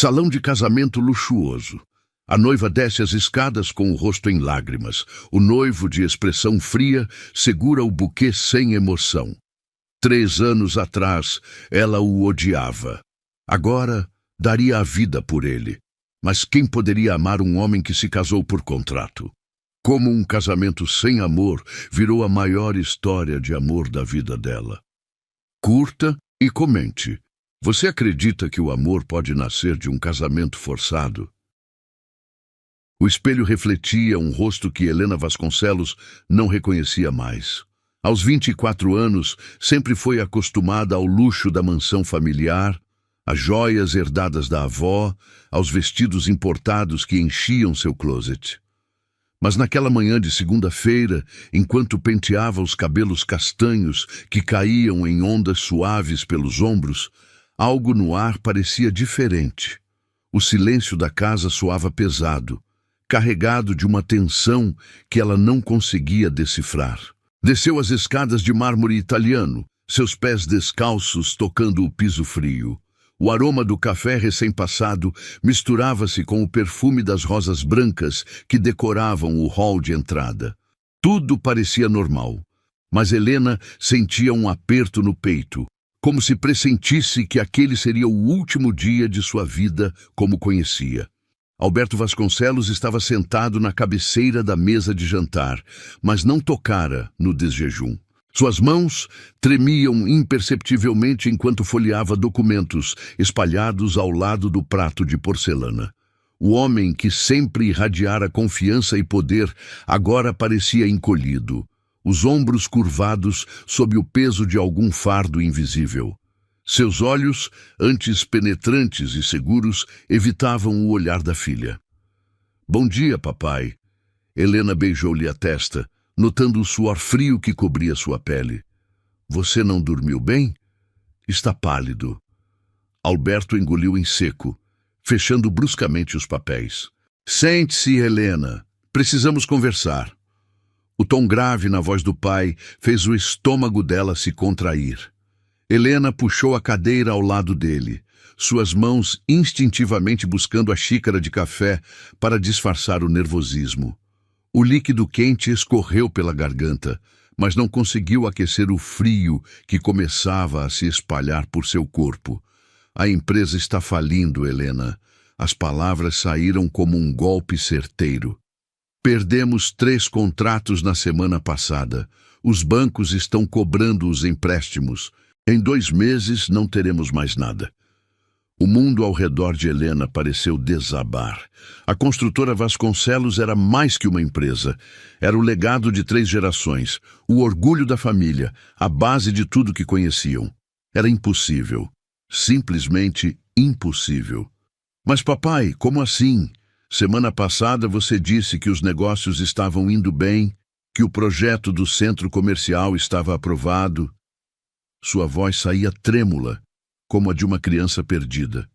Salão de casamento luxuoso. A noiva desce as escadas com o rosto em lágrimas. O noivo, de expressão fria, segura o buquê sem emoção. 3 anos atrás, ela o odiava. Agora, daria a vida por ele. Mas quem poderia amar um homem que se casou por contrato? Como um casamento sem amor virou a maior história de amor da vida dela. Curta e comente. Você acredita que o amor pode nascer de um casamento forçado? O espelho refletia um rosto que Helena Vasconcelos não reconhecia mais. Aos 24 anos, sempre foi acostumada ao luxo da mansão familiar, às joias herdadas da avó, aos vestidos importados que enchiam seu closet. Mas naquela manhã de segunda-feira, enquanto penteava os cabelos castanhos que caíam em ondas suaves pelos ombros, algo no ar parecia diferente. O silêncio da casa soava pesado, carregado de uma tensão que ela não conseguia decifrar. Desceu as escadas de mármore italiano, seus pés descalços tocando o piso frio. O aroma do café recém-passado misturava-se com o perfume das rosas brancas que decoravam o hall de entrada. Tudo parecia normal, mas Helena sentia um aperto no peito, como se pressentisse que aquele seria o último dia de sua vida como conhecia. Alberto Vasconcelos estava sentado na cabeceira da mesa de jantar, mas não tocara no desjejum. Suas mãos tremiam imperceptivelmente enquanto folheava documentos espalhados ao lado do prato de porcelana. O homem que sempre irradiara confiança e poder agora parecia encolhido, os ombros curvados sob o peso de algum fardo invisível. Seus olhos, antes penetrantes e seguros, evitavam o olhar da filha. "Bom dia, papai." Helena beijou-lhe a testa, notando o suor frio que cobria sua pele. "Você não dormiu bem? Está pálido." Alberto engoliu em seco, fechando bruscamente os papéis. "Sente-se, Helena. Precisamos conversar." O tom grave na voz do pai fez o estômago dela se contrair. Helena puxou a cadeira ao lado dele, suas mãos instintivamente buscando a xícara de café para disfarçar o nervosismo. O líquido quente escorreu pela garganta, mas não conseguiu aquecer o frio que começava a se espalhar por seu corpo. "A empresa está falindo, Helena." As palavras saíram como um golpe certeiro. "Perdemos 3 contratos na semana passada. Os bancos estão cobrando os empréstimos. Em 2 meses não teremos mais nada." O mundo ao redor de Helena pareceu desabar. A construtora Vasconcelos era mais que uma empresa. Era o legado de 3 gerações, o orgulho da família, a base de tudo que conheciam. Era impossível. Simplesmente impossível. "Mas papai, como assim? Semana passada você disse que os negócios estavam indo bem, que o projeto do centro comercial estava aprovado." Sua voz saía trêmula, como a de uma criança perdida.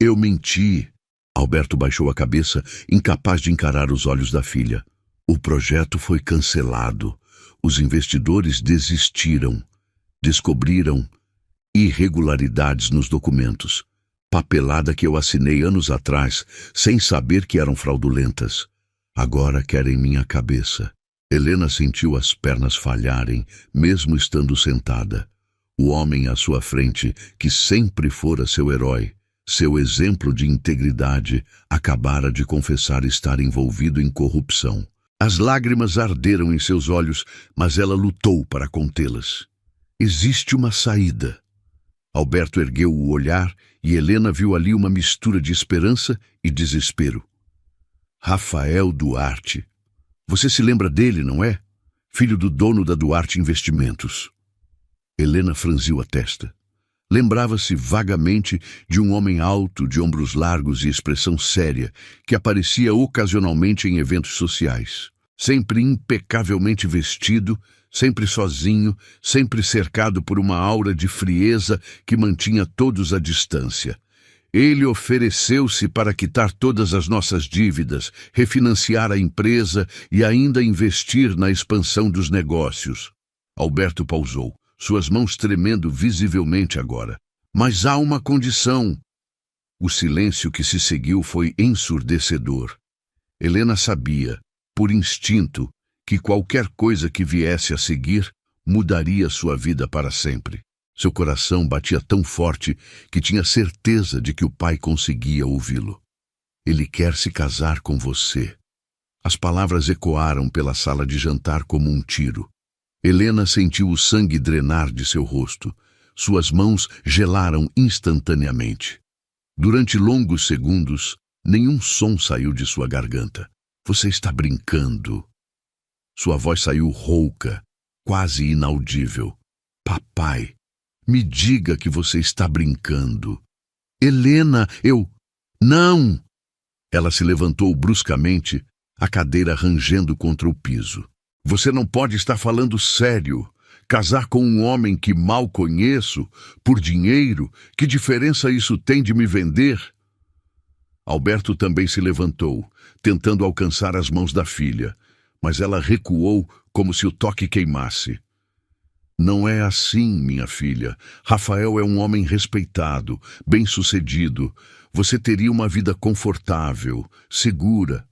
"Eu menti." Alberto baixou a cabeça, incapaz de encarar os olhos da filha. "O projeto foi cancelado. Os investidores desistiram. Descobriram irregularidades nos documentos. Papelada que eu assinei anos atrás, sem saber que eram fraudulentas. Agora querem minha cabeça." Helena sentiu as pernas falharem, mesmo estando sentada. O homem à sua frente, que sempre fora seu herói, seu exemplo de integridade, acabara de confessar estar envolvido em corrupção. As lágrimas arderam em seus olhos, mas ela lutou para contê-las. "Existe uma saída." Alberto ergueu o olhar e Helena viu ali uma mistura de esperança e desespero. "Rafael Duarte. Você se lembra dele, não é? Filho do dono da Duarte Investimentos." Helena franziu a testa. Lembrava-se vagamente de um homem alto, de ombros largos e expressão séria, que aparecia ocasionalmente em eventos sociais. Sempre impecavelmente vestido, sempre sozinho, sempre cercado por uma aura de frieza que mantinha todos à distância. Ele ofereceu-se para quitar todas as nossas dívidas, refinanciar a empresa e ainda investir na expansão dos negócios. Alberto pausou, suas mãos tremendo visivelmente agora. "Mas há uma condição." O silêncio que se seguiu foi ensurdecedor. Helena sabia, por instinto, que qualquer coisa que viesse a seguir mudaria sua vida para sempre. Seu coração batia tão forte que tinha certeza de que o pai conseguia ouvi-lo. Ele quer se casar com você. As palavras ecoaram pela sala de jantar como um tiro. Helena sentiu o sangue drenar de seu rosto. Suas mãos gelaram instantaneamente. Durante longos segundos, nenhum som saiu de sua garganta. Você está brincando. Sua voz saiu rouca, quase inaudível. Papai, me diga que você está brincando. Helena, Não! Ela se levantou bruscamente, a cadeira rangendo contra o piso. Você não pode estar falando sério. Casar com um homem que mal conheço, por dinheiro, que diferença isso tem de me vender? Alberto também se levantou, tentando alcançar as mãos da filha, mas ela recuou como se o toque queimasse. Não é assim, minha filha. Rafael é um homem respeitado, bem-sucedido. Você teria uma vida confortável, segura.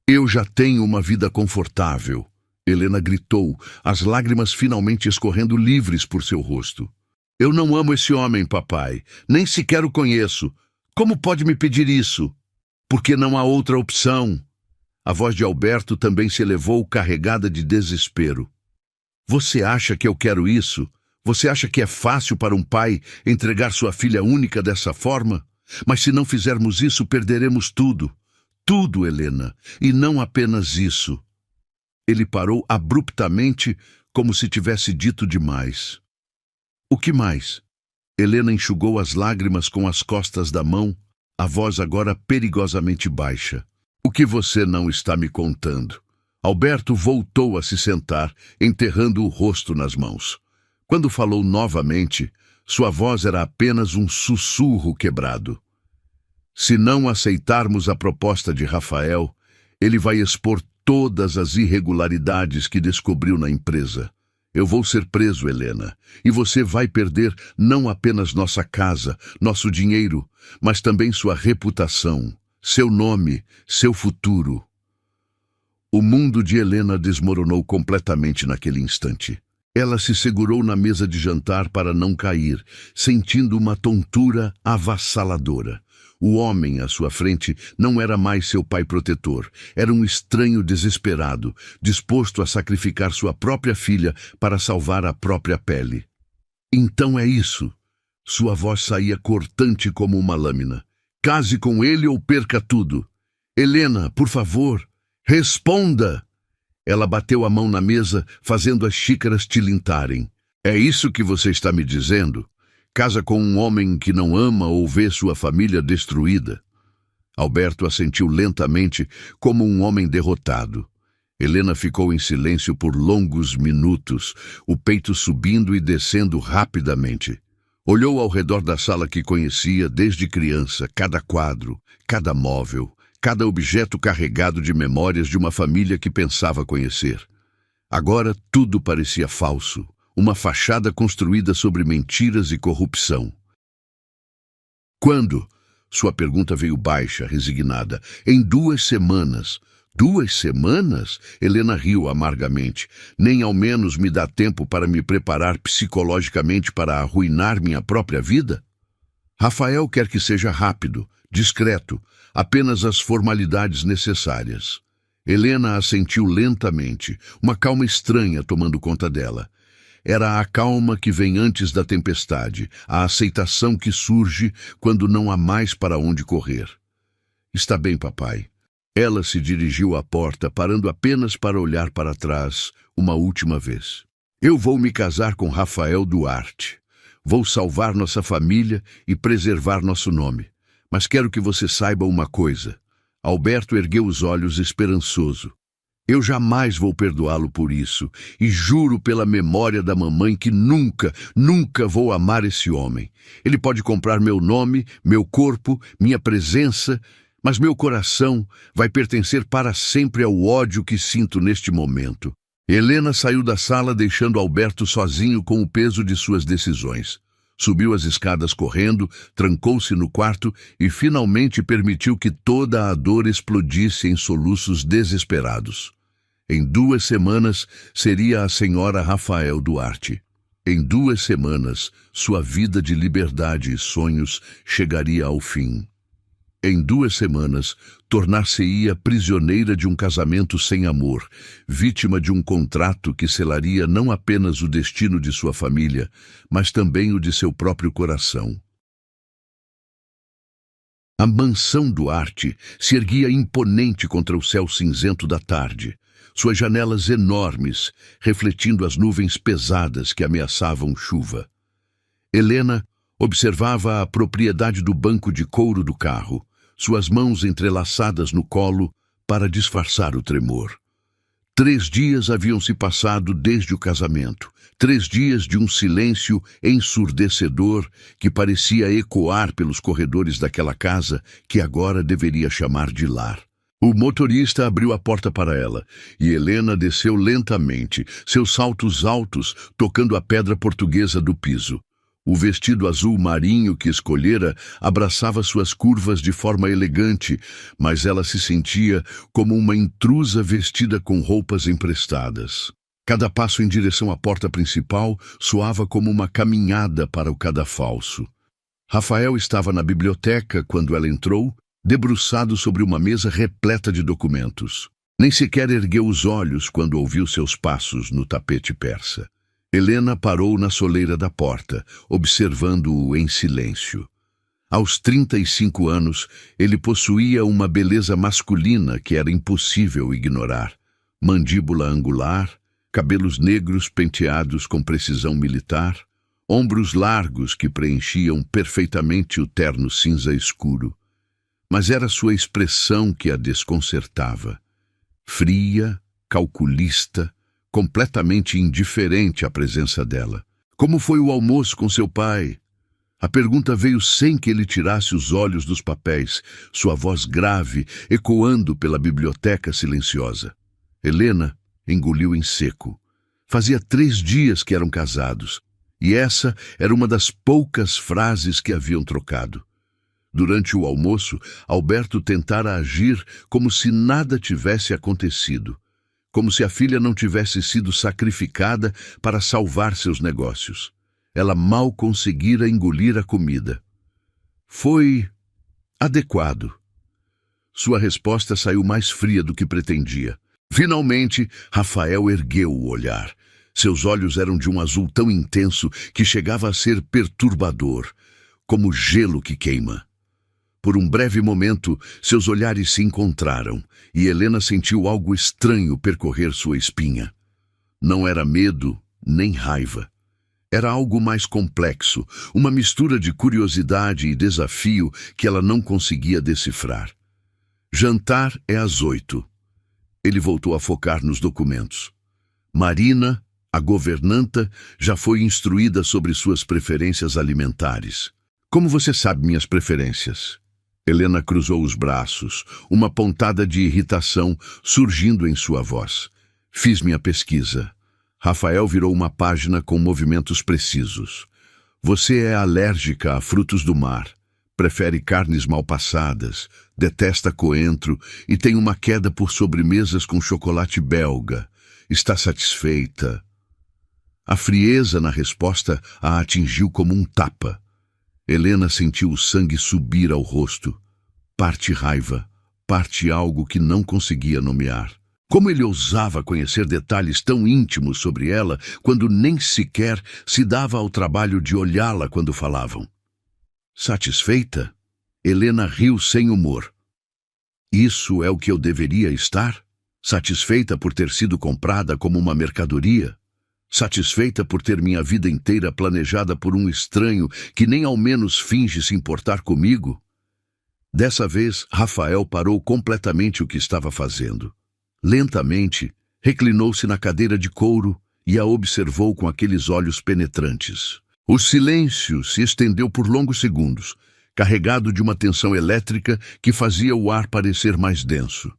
Eu já tenho uma vida confortável. Helena gritou, as lágrimas finalmente escorrendo livres por seu rosto. Eu não amo esse homem, papai. Nem sequer o conheço. Como pode me pedir isso? Porque não há outra opção. A voz de Alberto também se elevou, carregada de desespero. Você acha que eu quero isso? Você acha que é fácil para um pai entregar sua filha única dessa forma? Mas se não fizermos isso, perderemos tudo. Tudo, Helena. E não apenas isso. Ele parou abruptamente, como se tivesse dito demais. O que mais? Helena enxugou as lágrimas com as costas da mão, a voz agora perigosamente baixa. O que você não está me contando? Alberto voltou a se sentar, enterrando o rosto nas mãos. Quando falou novamente, sua voz era apenas um sussurro quebrado. Se não aceitarmos a proposta de Rafael, ele vai expor todas as irregularidades que descobriu na empresa. Eu vou ser preso, Helena, e você vai perder não apenas nossa casa, nosso dinheiro, mas também sua reputação, seu nome, seu futuro. O mundo de Helena desmoronou completamente naquele instante. Ela se segurou na mesa de jantar para não cair, sentindo uma tontura avassaladora. O homem à sua frente não era mais seu pai protetor. Era um estranho desesperado, disposto a sacrificar sua própria filha para salvar a própria pele. Então é isso. Sua voz saía cortante como uma lâmina. Case com ele ou perca tudo. Helena, por favor, responda! Ela bateu a mão na mesa, fazendo as xícaras tilintarem. É isso que você está me dizendo? Casa com um homem que não ama ou vê sua família destruída? Alberto assentiu lentamente, como um homem derrotado. Helena ficou em silêncio por longos minutos, o peito subindo e descendo rapidamente. Olhou ao redor da sala que conhecia desde criança, cada quadro, cada móvel, cada objeto carregado de memórias de uma família que pensava conhecer. Agora tudo parecia falso. Uma fachada construída sobre mentiras e corrupção. Quando? Sua pergunta veio baixa, resignada. Em 2 semanas. 2 semanas? Helena riu amargamente. Nem ao menos me dá tempo para me preparar psicologicamente para arruinar minha própria vida? Rafael quer que seja rápido, discreto, apenas as formalidades necessárias. Helena assentiu lentamente, uma calma estranha tomando conta dela. Era a calma que vem antes da tempestade, a aceitação que surge quando não há mais para onde correr. Está bem, papai. Ela se dirigiu à porta, parando apenas para olhar para trás uma última vez. Eu vou me casar com Rafael Duarte. Vou salvar nossa família e preservar nosso nome. Mas quero que você saiba uma coisa. Alberto ergueu os olhos esperançoso. Eu jamais vou perdoá-lo por isso, e juro pela memória da mamãe que nunca, nunca vou amar esse homem. Ele pode comprar meu nome, meu corpo, minha presença, mas meu coração vai pertencer para sempre ao ódio que sinto neste momento. Helena saiu da sala deixando Alberto sozinho com o peso de suas decisões. Subiu as escadas correndo, trancou-se no quarto e finalmente permitiu que toda a dor explodisse em soluços desesperados. Em 2 semanas, seria a senhora Rafael Duarte. Em 2 semanas, sua vida de liberdade e sonhos chegaria ao fim. Em 2 semanas, tornar-se-ia prisioneira de um casamento sem amor, vítima de um contrato que selaria não apenas o destino de sua família, mas também o de seu próprio coração. A mansão Duarte se erguia imponente contra o céu cinzento da tarde, suas janelas enormes, refletindo as nuvens pesadas que ameaçavam chuva. Helena observava a propriedade do banco de couro do carro, suas mãos entrelaçadas no colo para disfarçar o tremor. 3 dias haviam se passado desde o casamento, 3 dias de um silêncio ensurdecedor que parecia ecoar pelos corredores daquela casa que agora deveria chamar de lar. O motorista abriu a porta para ela, e Helena desceu lentamente, seus saltos altos tocando a pedra portuguesa do piso. O vestido azul marinho que escolhera abraçava suas curvas de forma elegante, mas ela se sentia como uma intrusa vestida com roupas emprestadas. Cada passo em direção à porta principal soava como uma caminhada para o cadafalso. Rafael estava na biblioteca quando ela entrou, debruçado sobre uma mesa repleta de documentos. Nem sequer ergueu os olhos quando ouviu seus passos no tapete persa. Helena parou na soleira da porta, observando-o em silêncio. Aos 35 anos, ele possuía uma beleza masculina que era impossível ignorar. Mandíbula angular, cabelos negros penteados com precisão militar, ombros largos que preenchiam perfeitamente o terno cinza escuro. Mas era sua expressão que a desconcertava. Fria, calculista, completamente indiferente à presença dela. Como foi o almoço com seu pai? A pergunta veio sem que ele tirasse os olhos dos papéis, sua voz grave ecoando pela biblioteca silenciosa. Helena engoliu em seco. Fazia 3 dias que eram casados, e essa era uma das poucas frases que haviam trocado. Durante o almoço, Alberto tentara agir como se nada tivesse acontecido, como se a filha não tivesse sido sacrificada para salvar seus negócios. Ela mal conseguira engolir a comida. Foi adequado. Sua resposta saiu mais fria do que pretendia. Finalmente, Rafael ergueu o olhar. Seus olhos eram de um azul tão intenso que chegava a ser perturbador, como gelo que queima. Por um breve momento, seus olhares se encontraram, e Helena sentiu algo estranho percorrer sua espinha. Não era medo, nem raiva. Era algo mais complexo, uma mistura de curiosidade e desafio que ela não conseguia decifrar. Jantar é às 8. Ele voltou a focar nos documentos. Marina, a governanta, já foi instruída sobre suas preferências alimentares. Como você sabe minhas preferências? Helena cruzou os braços, uma pontada de irritação surgindo em sua voz. Fiz minha pesquisa. Rafael virou uma página com movimentos precisos. Você é alérgica a frutos do mar, prefere carnes mal passadas, detesta coentro e tem uma queda por sobremesas com chocolate belga. Está satisfeita? A frieza na resposta a atingiu como um tapa. Helena sentiu o sangue subir ao rosto. Parte raiva, parte algo que não conseguia nomear. Como ele ousava conhecer detalhes tão íntimos sobre ela quando nem sequer se dava ao trabalho de olhá-la quando falavam? Satisfeita? Helena riu sem humor. Isso é o que eu deveria estar? Satisfeita por ter sido comprada como uma mercadoria? Satisfeita por ter minha vida inteira planejada por um estranho que nem ao menos finge se importar comigo? Dessa vez, Rafael parou completamente o que estava fazendo. Lentamente, reclinou-se na cadeira de couro e a observou com aqueles olhos penetrantes. O silêncio se estendeu por longos segundos, carregado de uma tensão elétrica que fazia o ar parecer mais denso.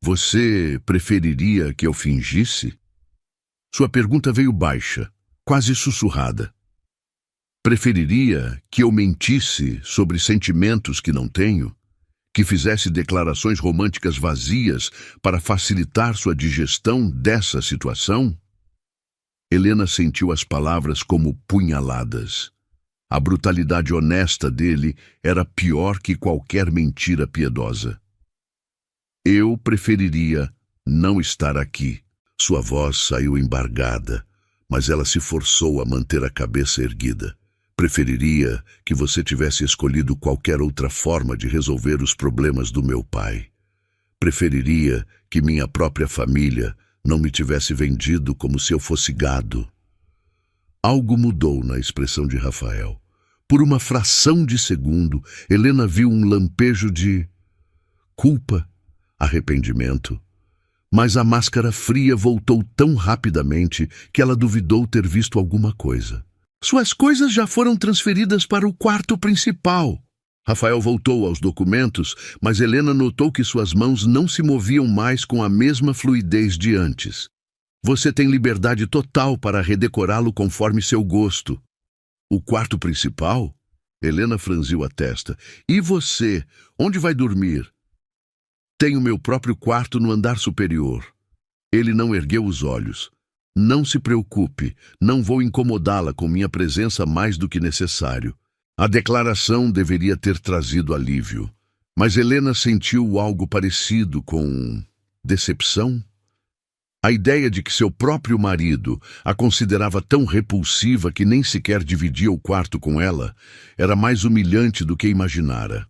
Você preferiria que eu fingisse? Sua pergunta veio baixa, quase sussurrada. Preferiria que eu mentisse sobre sentimentos que não tenho? Que fizesse declarações românticas vazias para facilitar sua digestão dessa situação? Helena sentiu as palavras como punhaladas. A brutalidade honesta dele era pior que qualquer mentira piedosa. Eu preferiria não estar aqui. Sua voz saiu embargada, mas ela se forçou a manter a cabeça erguida. Preferiria que você tivesse escolhido qualquer outra forma de resolver os problemas do meu pai. Preferiria que minha própria família não me tivesse vendido como se eu fosse gado. Algo mudou na expressão de Rafael. Por uma fração de segundo, Helena viu um lampejo de culpa, arrependimento. Mas a máscara fria voltou tão rapidamente que ela duvidou ter visto alguma coisa. Suas coisas já foram transferidas para o quarto principal. Rafael voltou aos documentos, mas Helena notou que suas mãos não se moviam mais com a mesma fluidez de antes. Você tem liberdade total para redecorá-lo conforme seu gosto. O quarto principal? Helena franziu a testa. E você? Onde vai dormir? Tenho meu próprio quarto no andar superior. Ele não ergueu os olhos. Não se preocupe, não vou incomodá-la com minha presença mais do que necessário. A declaração deveria ter trazido alívio, mas Helena sentiu algo parecido com decepção. A ideia de que seu próprio marido a considerava tão repulsiva que nem sequer dividia o quarto com ela era mais humilhante do que imaginara.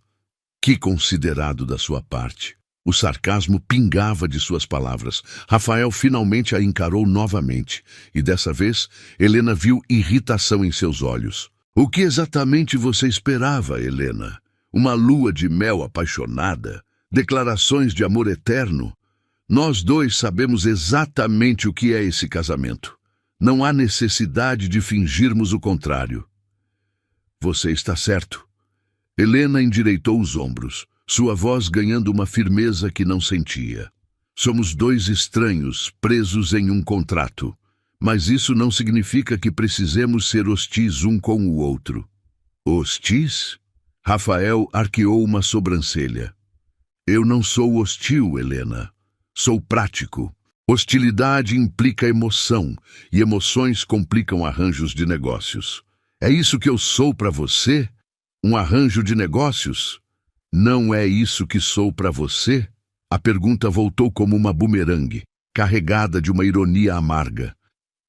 Que considerado da sua parte! O sarcasmo pingava de suas palavras. Rafael finalmente a encarou novamente, e dessa vez Helena viu irritação em seus olhos. O que exatamente você esperava, Helena? Uma lua de mel apaixonada? Declarações de amor eterno? Nós dois sabemos exatamente o que é esse casamento. Não há necessidade de fingirmos o contrário. Você está certo. Helena endireitou os ombros, sua voz ganhando uma firmeza que não sentia. Somos dois estranhos presos em um contrato. Mas isso não significa que precisemos ser hostis um com o outro. Hostis? Rafael arqueou uma sobrancelha. Eu não sou hostil, Helena. Sou prático. Hostilidade implica emoção, e emoções complicam arranjos de negócios. É isso que eu sou para você? Um arranjo de negócios? Não é isso que sou para você? A pergunta voltou como uma bumerangue, carregada de uma ironia amarga.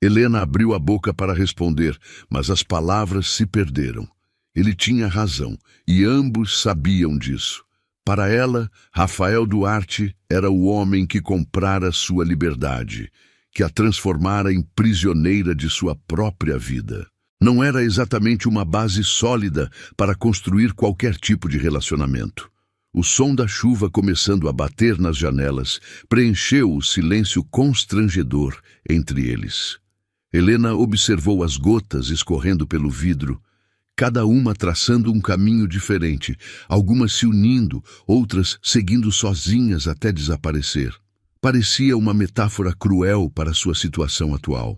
Helena abriu a boca para responder, mas as palavras se perderam. Ele tinha razão, e ambos sabiam disso. Para ela, Rafael Duarte era o homem que comprara sua liberdade, que a transformara em prisioneira de sua própria vida. Não era exatamente uma base sólida para construir qualquer tipo de relacionamento. O som da chuva começando a bater nas janelas preencheu o silêncio constrangedor entre eles. Helena observou as gotas escorrendo pelo vidro, cada uma traçando um caminho diferente, algumas se unindo, outras seguindo sozinhas até desaparecer. Parecia uma metáfora cruel para sua situação atual.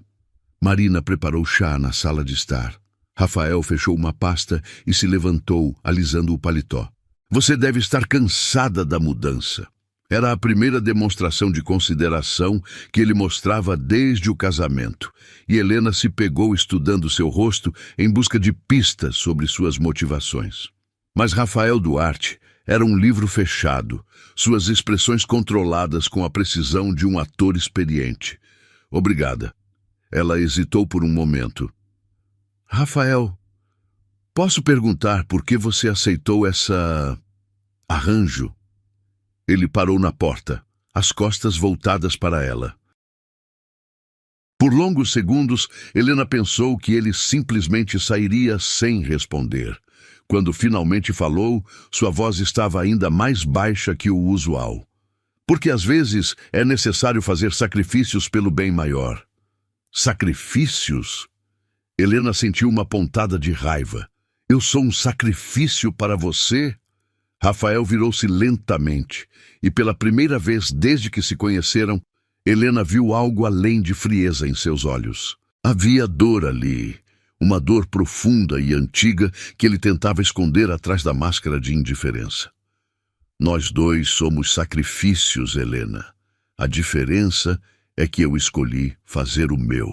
Marina preparou chá na sala de estar. Rafael fechou uma pasta e se levantou, alisando o paletó. Você deve estar cansada da mudança. Era a primeira demonstração de consideração que ele mostrava desde o casamento, e Helena se pegou estudando seu rosto em busca de pistas sobre suas motivações. Mas Rafael Duarte era um livro fechado, suas expressões controladas com a precisão de um ator experiente. Obrigada. Ela hesitou por um momento. Rafael, posso perguntar por que você aceitou essa arranjo? Ele parou na porta, as costas voltadas para ela. Por longos segundos, Helena pensou que ele simplesmente sairia sem responder. Quando finalmente falou, sua voz estava ainda mais baixa que o usual. Porque às vezes é necessário fazer sacrifícios pelo bem maior. Sacrifícios? Helena sentiu uma pontada de raiva. Eu sou um sacrifício para você? Rafael virou-se lentamente, e pela primeira vez desde que se conheceram, Helena viu algo além de frieza em seus olhos. Havia dor ali, uma dor profunda e antiga que ele tentava esconder atrás da máscara de indiferença. Nós dois somos sacrifícios, Helena. A diferença é que eu escolhi fazer o meu.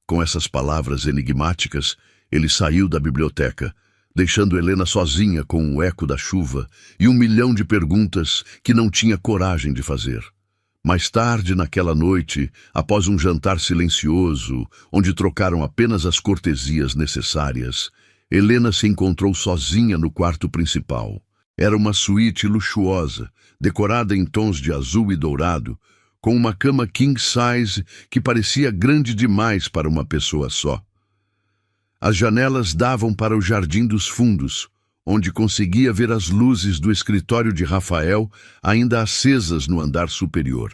Com essas palavras enigmáticas, ele saiu da biblioteca, deixando Helena sozinha com o eco da chuva e 1 milhão de perguntas que não tinha coragem de fazer. Mais tarde, naquela noite, após um jantar silencioso, onde trocaram apenas as cortesias necessárias, Helena se encontrou sozinha no quarto principal. Era uma suíte luxuosa, decorada em tons de azul e dourado, com uma cama king size que parecia grande demais para uma pessoa só. As janelas davam para o jardim dos fundos, onde conseguia ver as luzes do escritório de Rafael ainda acesas no andar superior.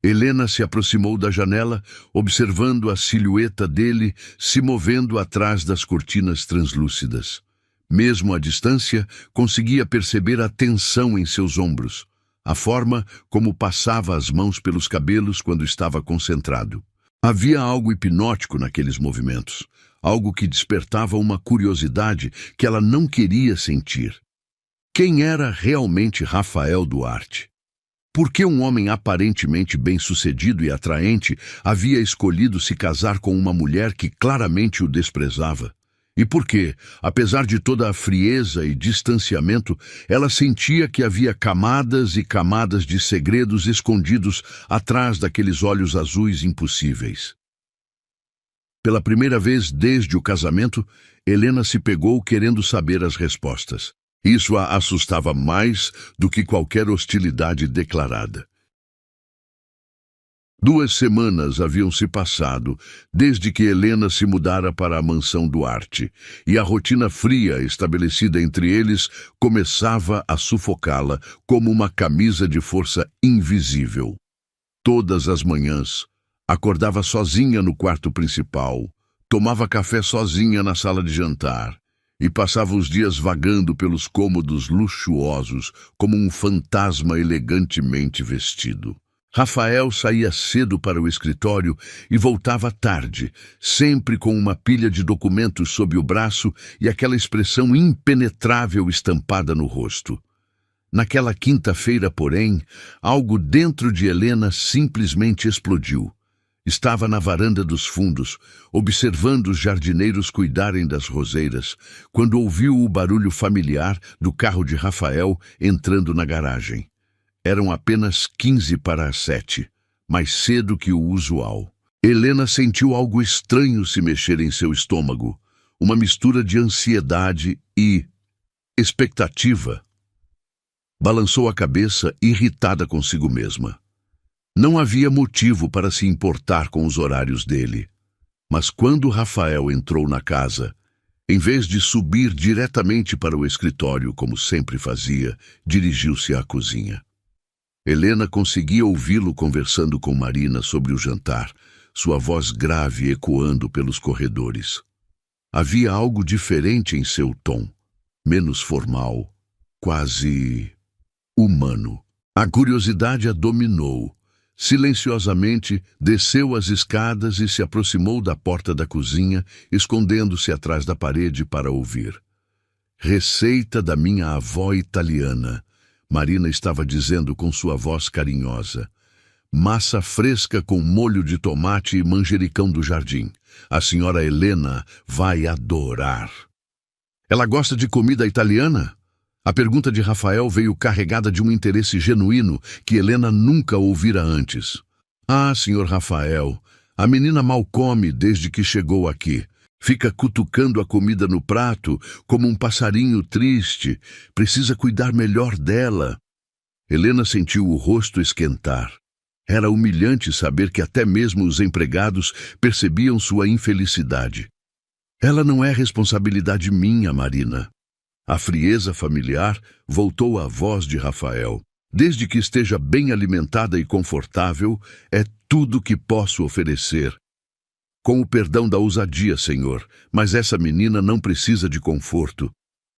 Helena se aproximou da janela, observando a silhueta dele se movendo atrás das cortinas translúcidas. Mesmo à distância, conseguia perceber a tensão em seus ombros, a forma como passava as mãos pelos cabelos quando estava concentrado. Havia algo hipnótico naqueles movimentos, algo que despertava uma curiosidade que ela não queria sentir. Quem era realmente Rafael Duarte? Por que um homem aparentemente bem-sucedido e atraente havia escolhido se casar com uma mulher que claramente o desprezava? E por que, apesar de toda a frieza e distanciamento, ela sentia que havia camadas e camadas de segredos escondidos atrás daqueles olhos azuis impossíveis? Pela primeira vez desde o casamento, Helena se pegou querendo saber as respostas. Isso a assustava mais do que qualquer hostilidade declarada. 2 semanas haviam se passado desde que Helena se mudara para a mansão Duarte, e a rotina fria estabelecida entre eles começava a sufocá-la como uma camisa de força invisível. Todas as manhãs, acordava sozinha no quarto principal, tomava café sozinha na sala de jantar e passava os dias vagando pelos cômodos luxuosos como um fantasma elegantemente vestido. Rafael saía cedo para o escritório e voltava tarde, sempre com uma pilha de documentos sob o braço e aquela expressão impenetrável estampada no rosto. Naquela quinta-feira, porém, algo dentro de Helena simplesmente explodiu. Estava na varanda dos fundos, observando os jardineiros cuidarem das roseiras, quando ouviu o barulho familiar do carro de Rafael entrando na garagem. Eram apenas 6:45, mais cedo que o usual. Helena sentiu algo estranho se mexer em seu estômago, uma mistura de ansiedade e expectativa. Balançou a cabeça, irritada consigo mesma. Não havia motivo para se importar com os horários dele. Mas quando Rafael entrou na casa, em vez de subir diretamente para o escritório, como sempre fazia, dirigiu-se à cozinha. Helena conseguia ouvi-lo conversando com Marina sobre o jantar, sua voz grave ecoando pelos corredores. Havia algo diferente em seu tom, menos formal, quase humano. A curiosidade a dominou. Silenciosamente, desceu as escadas e se aproximou da porta da cozinha, escondendo-se atrás da parede para ouvir. Receita da minha avó italiana, Marina estava dizendo com sua voz carinhosa. Massa fresca com molho de tomate e manjericão do jardim. A senhora Helena vai adorar. Ela gosta de comida italiana? A pergunta de Rafael veio carregada de um interesse genuíno que Helena nunca ouvira antes. Ah, senhor Rafael, a menina mal come desde que chegou aqui. Fica cutucando a comida no prato como um passarinho triste. Precisa cuidar melhor dela. Helena sentiu o rosto esquentar. Era humilhante saber que até mesmo os empregados percebiam sua infelicidade. Ela não é responsabilidade minha, Marina. A frieza familiar voltou à voz de Rafael. Desde que esteja bem alimentada e confortável, é tudo que posso oferecer. Com o perdão da ousadia, senhor, mas essa menina não precisa de conforto.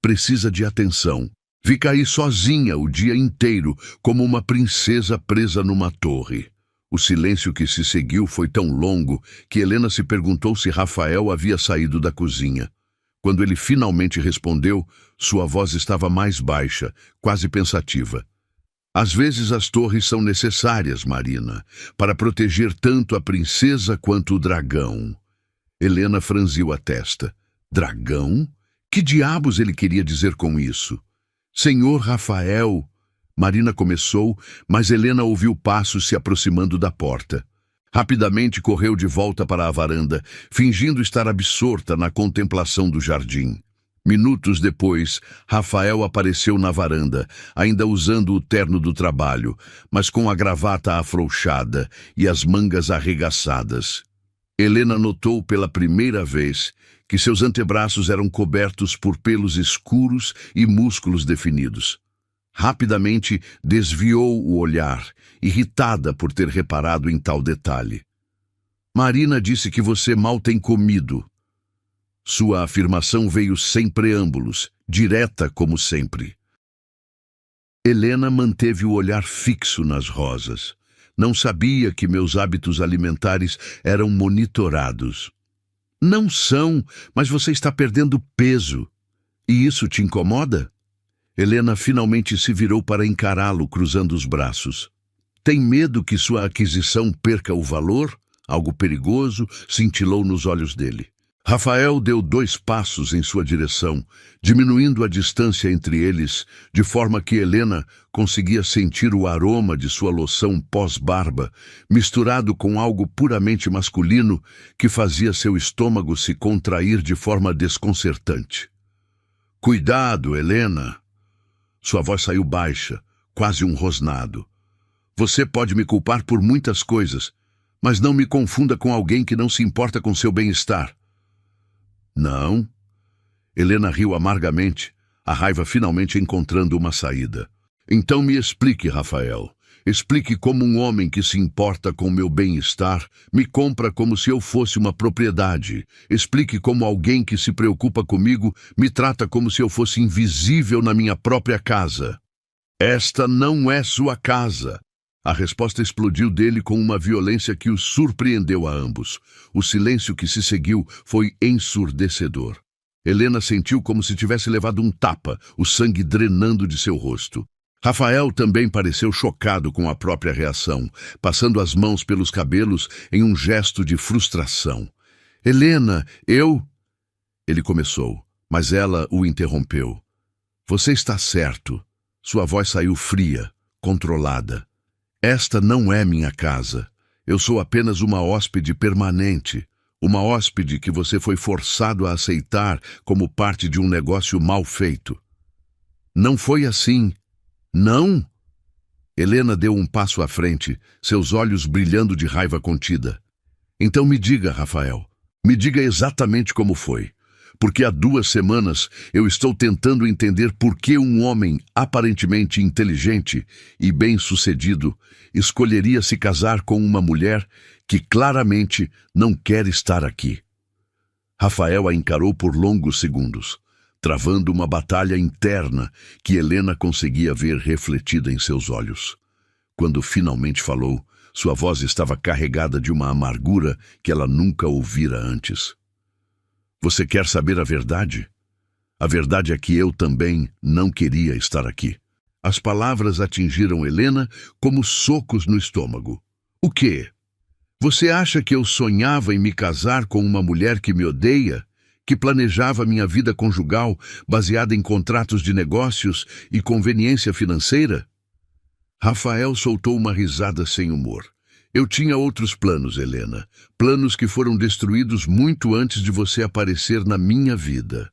Precisa de atenção. Fica aí sozinha o dia inteiro, como uma princesa presa numa torre. O silêncio que se seguiu foi tão longo que Helena se perguntou se Rafael havia saído da cozinha. Quando ele finalmente respondeu, sua voz estava mais baixa, quase pensativa. Às vezes as torres são necessárias, Marina, para proteger tanto a princesa quanto o dragão. Helena franziu a testa. Dragão? Que diabos ele queria dizer com isso? Senhor Rafael... Marina começou, mas Helena ouviu passos se aproximando da porta. Rapidamente correu de volta para a varanda, fingindo estar absorta na contemplação do jardim. Minutos depois, Rafael apareceu na varanda, ainda usando o terno do trabalho, mas com a gravata afrouxada e as mangas arregaçadas. Helena notou pela primeira vez que seus antebraços eram cobertos por pelos escuros e músculos definidos. Rapidamente desviou o olhar, irritada por ter reparado em tal detalhe. Marina disse que você mal tem comido. Sua afirmação veio sem preâmbulos, direta como sempre. Helena manteve o olhar fixo nas rosas. Não sabia que meus hábitos alimentares eram monitorados. Não são, mas você está perdendo peso. E isso te incomoda? Helena finalmente se virou para encará-lo, cruzando os braços. Tem medo que sua aquisição perca o valor? Algo perigoso cintilou nos olhos dele. Rafael deu 2 passos em sua direção, diminuindo a distância entre eles, de forma que Helena conseguia sentir o aroma de sua loção pós-barba, misturado com algo puramente masculino que fazia seu estômago se contrair de forma desconcertante. Cuidado, Helena! Sua voz saiu baixa, quase um rosnado. Você pode me culpar por muitas coisas, mas não me confunda com alguém que não se importa com seu bem-estar. Não. Helena riu amargamente, a raiva finalmente encontrando uma saída. Então me explique, Rafael. Explique como um homem que se importa com meu bem-estar me compra como se eu fosse uma propriedade. Explique como alguém que se preocupa comigo me trata como se eu fosse invisível na minha própria casa. Esta não é sua casa. A resposta explodiu dele com uma violência que os surpreendeu a ambos. O silêncio que se seguiu foi ensurdecedor. Helena sentiu como se tivesse levado um tapa, o sangue drenando de seu rosto. Rafael também pareceu chocado com a própria reação, passando as mãos pelos cabelos em um gesto de frustração. Helena, eu... Ele começou, mas ela o interrompeu. Você está certo. Sua voz saiu fria, controlada. Esta não é minha casa. Eu sou apenas uma hóspede permanente. Uma hóspede que você foi forçado a aceitar como parte de um negócio mal feito. Não foi assim. Não? Helena deu um passo à frente, seus olhos brilhando de raiva contida. Então me diga, Rafael, me diga exatamente como foi. Porque há 2 semanas eu estou tentando entender por que um homem aparentemente inteligente e bem-sucedido escolheria se casar com uma mulher que claramente não quer estar aqui. Rafael a encarou por longos segundos, travando uma batalha interna que Helena conseguia ver refletida em seus olhos. Quando finalmente falou, sua voz estava carregada de uma amargura que ela nunca ouvira antes. Você quer saber a verdade? A verdade é que eu também não queria estar aqui. As palavras atingiram Helena como socos no estômago. O quê? Você acha que eu sonhava em me casar com uma mulher que me odeia? Que planejava minha vida conjugal baseada em contratos de negócios e conveniência financeira? Rafael soltou uma risada sem humor. Eu tinha outros planos, Helena. Planos que foram destruídos muito antes de você aparecer na minha vida.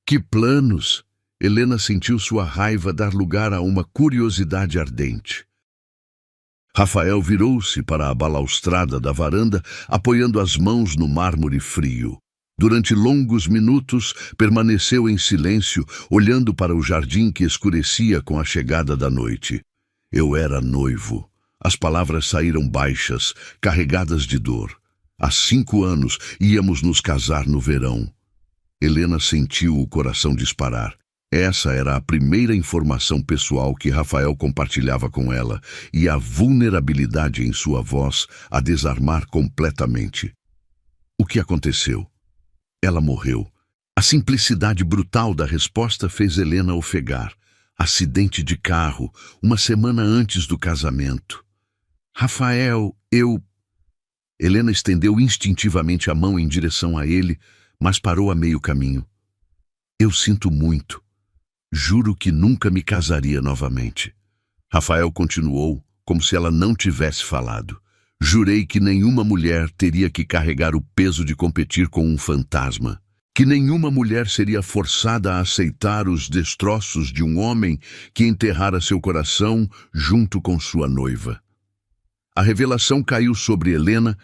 Que planos? Helena sentiu sua raiva dar lugar a uma curiosidade ardente. Rafael virou-se para a balaustrada da varanda, apoiando as mãos no mármore frio. Durante longos minutos, permaneceu em silêncio, olhando para o jardim que escurecia com a chegada da noite. Eu era noivo. As palavras saíram baixas, carregadas de dor. Há 5 anos íamos nos casar no verão. Helena sentiu o coração disparar. Essa era a primeira informação pessoal que Rafael compartilhava com ela, e a vulnerabilidade em sua voz a desarmar completamente. O que aconteceu? Ela morreu. A simplicidade brutal da resposta fez Helena ofegar. Acidente de carro, uma semana antes do casamento. Rafael, Helena estendeu instintivamente a mão em direção a ele, mas parou a meio caminho. Eu sinto muito. Juro que nunca me casaria novamente. Rafael continuou, como se ela não tivesse falado. Jurei que nenhuma mulher teria que carregar o peso de competir com um fantasma. Que nenhuma mulher seria forçada a aceitar os destroços de um homem que enterrara seu coração junto com sua noiva. A revelação caiu sobre Helena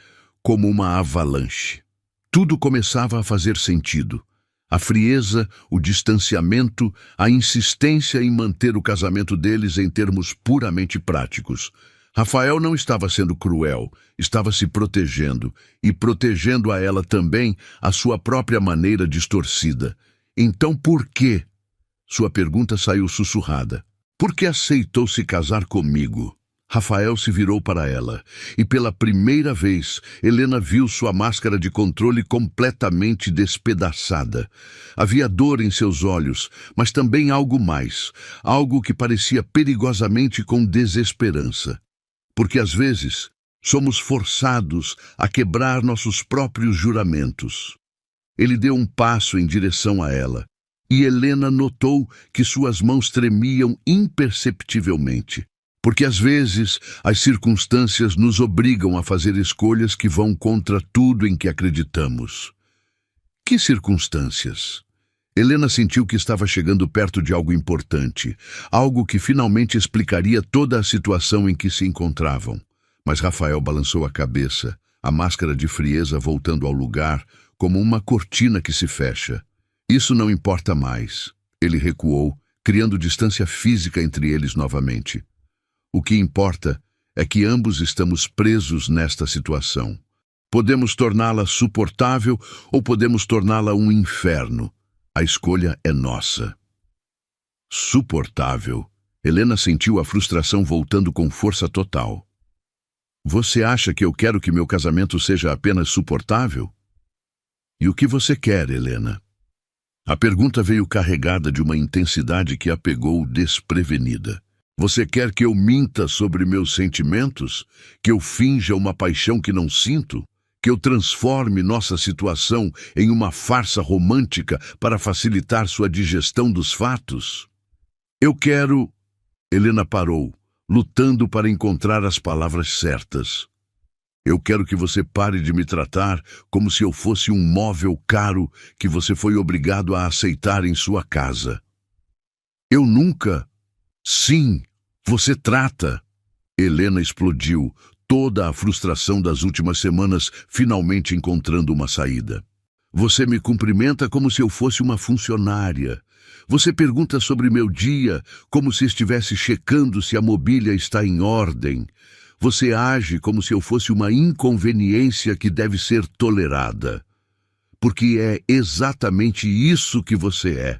como uma avalanche. Tudo começava a fazer sentido. A frieza, o distanciamento, a insistência em manter o casamento deles em termos puramente práticos. Rafael não estava sendo cruel, estava se protegendo, e protegendo a ela também à sua própria maneira distorcida. Então por quê? Sua pergunta saiu sussurrada. Por que aceitou se casar comigo? Rafael se virou para ela, e pela primeira vez, Helena viu sua máscara de controle completamente despedaçada. Havia dor em seus olhos, mas também algo mais, algo que parecia perigosamente com desesperança. Porque às vezes, somos forçados a quebrar nossos próprios juramentos. Ele deu um passo em direção a ela, e Helena notou que suas mãos tremiam imperceptivelmente. Porque às vezes as circunstâncias nos obrigam a fazer escolhas que vão contra tudo em que acreditamos. Que circunstâncias? Helena sentiu que estava chegando perto de algo importante, algo que finalmente explicaria toda a situação em que se encontravam. Mas Rafael balançou a cabeça, a máscara de frieza voltando ao lugar, como uma cortina que se fecha. Isso não importa mais. Ele recuou, criando distância física entre eles novamente. O que importa é que ambos estamos presos nesta situação. Podemos torná-la suportável ou podemos torná-la um inferno. A escolha é nossa. Suportável. Helena sentiu a frustração voltando com força total. Você acha que eu quero que meu casamento seja apenas suportável? E o que você quer, Helena? A pergunta veio carregada de uma intensidade que a pegou desprevenida. Você quer que eu minta sobre meus sentimentos? Que eu finja uma paixão que não sinto? Que eu transforme nossa situação em uma farsa romântica para facilitar sua digestão dos fatos? Eu quero... Helena parou, lutando para encontrar as palavras certas. Eu quero que você pare de me tratar como se eu fosse um móvel caro que você foi obrigado a aceitar em sua casa. Eu nunca... Sim, você trata. Helena explodiu, toda a frustração das últimas semanas finalmente encontrando uma saída. Você me cumprimenta como se eu fosse uma funcionária. Você pergunta sobre meu dia como se estivesse checando se a mobília está em ordem. Você age como se eu fosse uma inconveniência que deve ser tolerada. Porque é exatamente isso que você é.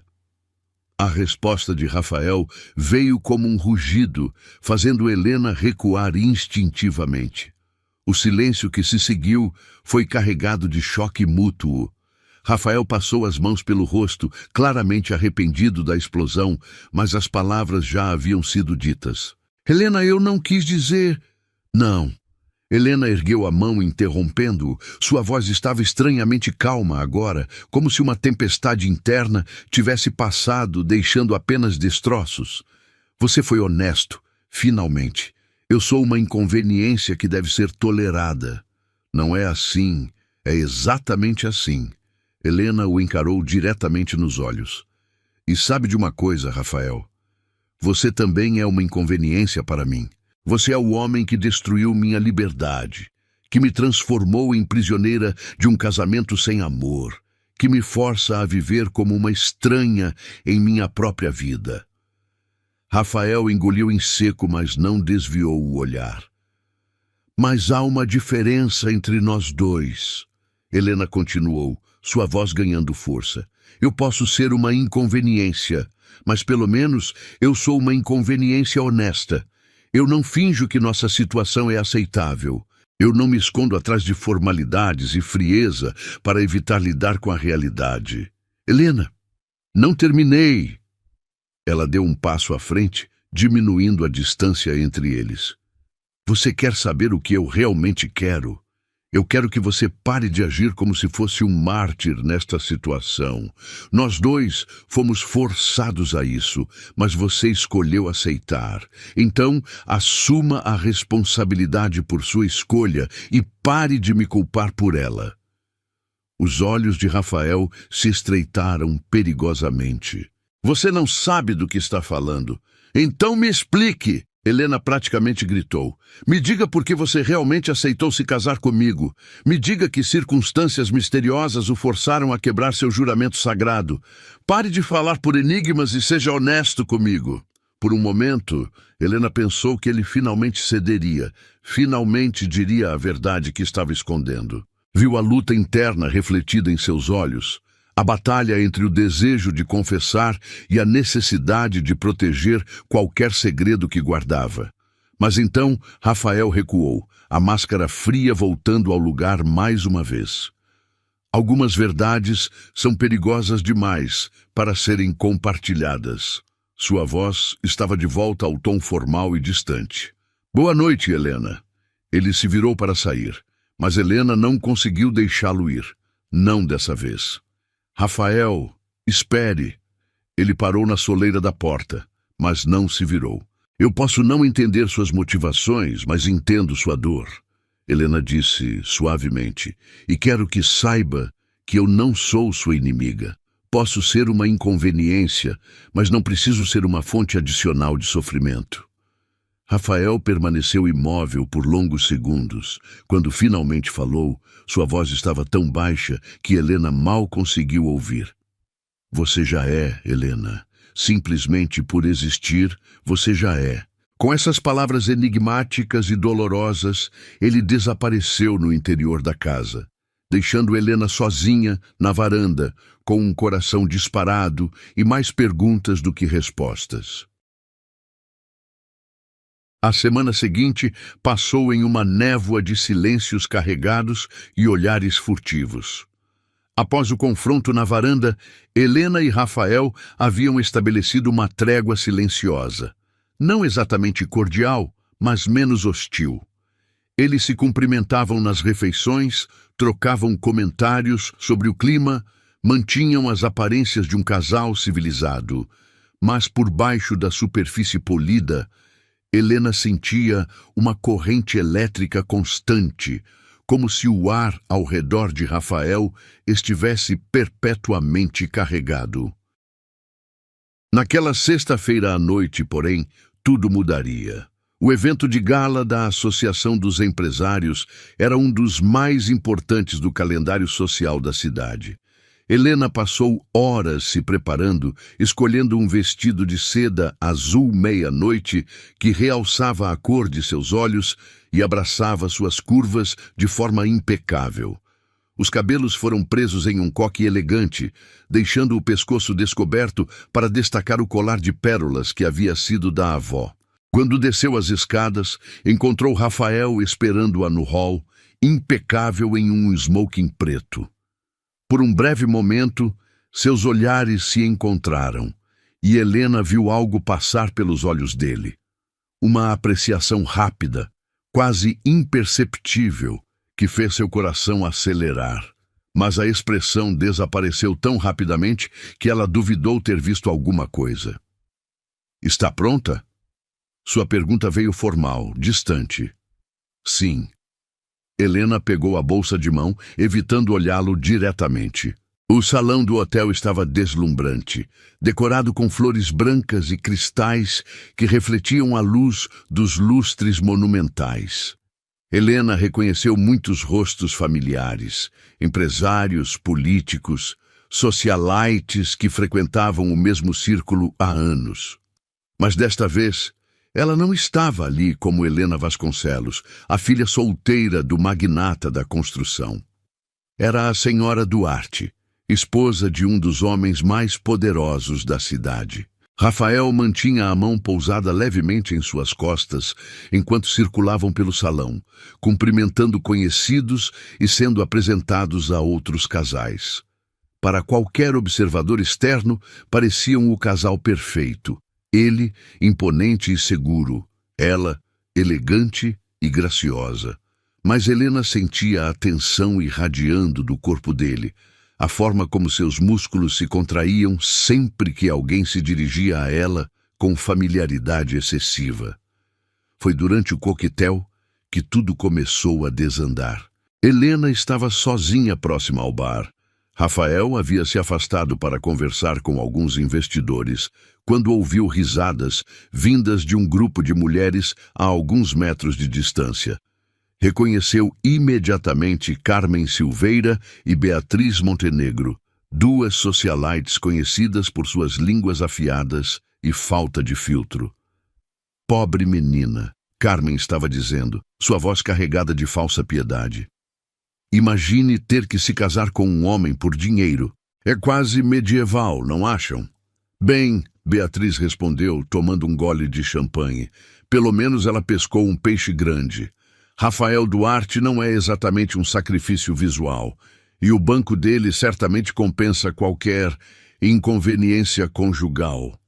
A resposta de Rafael veio como um rugido, fazendo Helena recuar instintivamente. O silêncio que se seguiu foi carregado de choque mútuo. Rafael passou as mãos pelo rosto, claramente arrependido da explosão, mas as palavras já haviam sido ditas. Helena, eu não quis dizer... Não. Helena ergueu a mão interrompendo-o. Sua voz estava estranhamente calma agora, como se uma tempestade interna tivesse passado, deixando apenas destroços. Você foi honesto, finalmente. Eu sou uma inconveniência que deve ser tolerada. Não é assim, é exatamente assim. Helena o encarou diretamente nos olhos. E sabe de uma coisa, Rafael? Você também é uma inconveniência para mim. Você é o homem que destruiu minha liberdade, que me transformou em prisioneira de um casamento sem amor, que me força a viver como uma estranha em minha própria vida. Rafael engoliu em seco, mas não desviou o olhar. Mas há uma diferença entre nós dois, Helena continuou, sua voz ganhando força. Eu posso ser uma inconveniência, mas pelo menos eu sou uma inconveniência honesta. Eu não finjo que nossa situação é aceitável. Eu não me escondo atrás de formalidades e frieza para evitar lidar com a realidade. Helena, não terminei. Ela deu um passo à frente, diminuindo a distância entre eles. Você quer saber o que eu realmente quero? Eu quero que você pare de agir como se fosse um mártir nesta situação. Nós dois fomos forçados a isso, mas você escolheu aceitar. Então, assuma a responsabilidade por sua escolha e pare de me culpar por ela. Os olhos de Rafael se estreitaram perigosamente. Você não sabe do que está falando. Então me explique! Helena praticamente gritou. Me diga por que você realmente aceitou se casar comigo. Me diga que circunstâncias misteriosas o forçaram a quebrar seu juramento sagrado. Pare de falar por enigmas e seja honesto comigo. Por um momento, Helena pensou que ele finalmente cederia. Finalmente diria a verdade que estava escondendo. Viu a luta interna refletida em seus olhos. A batalha entre o desejo de confessar e a necessidade de proteger qualquer segredo que guardava. Mas então Rafael recuou, a máscara fria voltando ao lugar mais uma vez. Algumas verdades são perigosas demais para serem compartilhadas. Sua voz estava de volta ao tom formal e distante. Boa noite, Helena. Ele se virou para sair, mas Helena não conseguiu deixá-lo ir. Não dessa vez. Rafael, espere. Ele parou na soleira da porta, mas não se virou. Eu posso não entender suas motivações, mas entendo sua dor. Helena disse suavemente, e quero que saiba que eu não sou sua inimiga. Posso ser uma inconveniência, mas não preciso ser uma fonte adicional de sofrimento. Rafael permaneceu imóvel por longos segundos. Quando finalmente falou, sua voz estava tão baixa que Helena mal conseguiu ouvir. Você já é, Helena. Simplesmente por existir, você já é. Com essas palavras enigmáticas e dolorosas, ele desapareceu no interior da casa, deixando Helena sozinha na varanda, com um coração disparado e mais perguntas do que respostas. A semana seguinte passou em uma névoa de silêncios carregados e olhares furtivos. Após o confronto na varanda, Helena e Rafael haviam estabelecido uma trégua silenciosa. Não exatamente cordial, mas menos hostil. Eles se cumprimentavam nas refeições, trocavam comentários sobre o clima, mantinham as aparências de um casal civilizado. Mas por baixo da superfície polida, Helena sentia uma corrente elétrica constante, como se o ar ao redor de Rafael estivesse perpetuamente carregado. Naquela sexta-feira à noite, porém, tudo mudaria. O evento de gala da Associação dos Empresários era um dos mais importantes do calendário social da cidade. Helena passou horas se preparando, escolhendo um vestido de seda azul meia-noite que realçava a cor de seus olhos e abraçava suas curvas de forma impecável. Os cabelos foram presos em um coque elegante, deixando o pescoço descoberto para destacar o colar de pérolas que havia sido da avó. Quando desceu as escadas, encontrou Rafael esperando-a no hall, impecável em um smoking preto. Por um breve momento, seus olhares se encontraram, e Helena viu algo passar pelos olhos dele. Uma apreciação rápida, quase imperceptível, que fez seu coração acelerar. Mas a expressão desapareceu tão rapidamente que ela duvidou ter visto alguma coisa. Está pronta? Sua pergunta veio formal, distante. Sim. Helena pegou a bolsa de mão, evitando olhá-lo diretamente. O salão do hotel estava deslumbrante, decorado com flores brancas e cristais que refletiam a luz dos lustres monumentais. Helena reconheceu muitos rostos familiares, empresários, políticos, socialites que frequentavam o mesmo círculo há anos. Mas desta vez, ela não estava ali como Helena Vasconcelos, a filha solteira do magnata da construção. Era a senhora Duarte, esposa de um dos homens mais poderosos da cidade. Rafael mantinha a mão pousada levemente em suas costas enquanto circulavam pelo salão, cumprimentando conhecidos e sendo apresentados a outros casais. Para qualquer observador externo, pareciam o casal perfeito. Ele, imponente e seguro. Ela, elegante e graciosa. Mas Helena sentia a tensão irradiando do corpo dele, a forma como seus músculos se contraíam sempre que alguém se dirigia a ela com familiaridade excessiva. Foi durante o coquetel que tudo começou a desandar. Helena estava sozinha próxima ao bar. Rafael havia se afastado para conversar com alguns investidores, quando ouviu risadas vindas de um grupo de mulheres a alguns metros de distância. Reconheceu imediatamente Carmen Silveira e Beatriz Montenegro, duas socialites conhecidas por suas línguas afiadas e falta de filtro. Pobre menina, Carmen estava dizendo, sua voz carregada de falsa piedade. Imagine ter que se casar com um homem por dinheiro. É quase medieval, não acham? Bem, Beatriz respondeu, tomando um gole de champanhe. Pelo menos ela pescou um peixe grande. Rafael Duarte não é exatamente um sacrifício visual, e o banco dele certamente compensa qualquer inconveniência conjugal.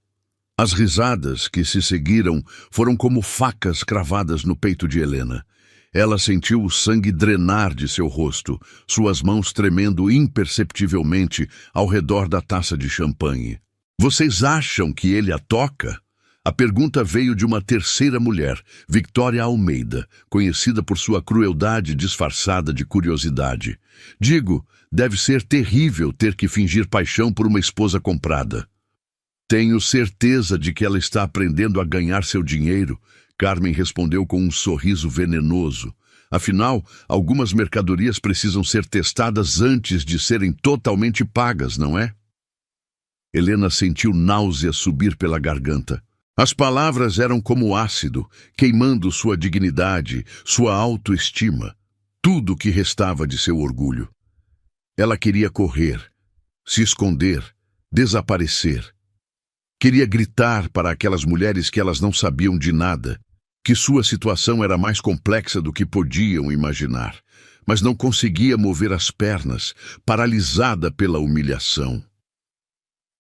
As risadas que se seguiram foram como facas cravadas no peito de Helena. Ela sentiu o sangue drenar de seu rosto, suas mãos tremendo imperceptivelmente ao redor da taça de champanhe. Vocês acham que ele a toca? A pergunta veio de uma terceira mulher, Victoria Almeida, conhecida por sua crueldade disfarçada de curiosidade. Digo, deve ser terrível ter que fingir paixão por uma esposa comprada. Tenho certeza de que ela está aprendendo a ganhar seu dinheiro, Carmen respondeu com um sorriso venenoso. Afinal, algumas mercadorias precisam ser testadas antes de serem totalmente pagas, não é? Helena sentiu náusea subir pela garganta. As palavras eram como ácido, queimando sua dignidade, sua autoestima, tudo o que restava de seu orgulho. Ela queria correr, se esconder, desaparecer. Queria gritar para aquelas mulheres que elas não sabiam de nada, que sua situação era mais complexa do que podiam imaginar, mas não conseguia mover as pernas, paralisada pela humilhação.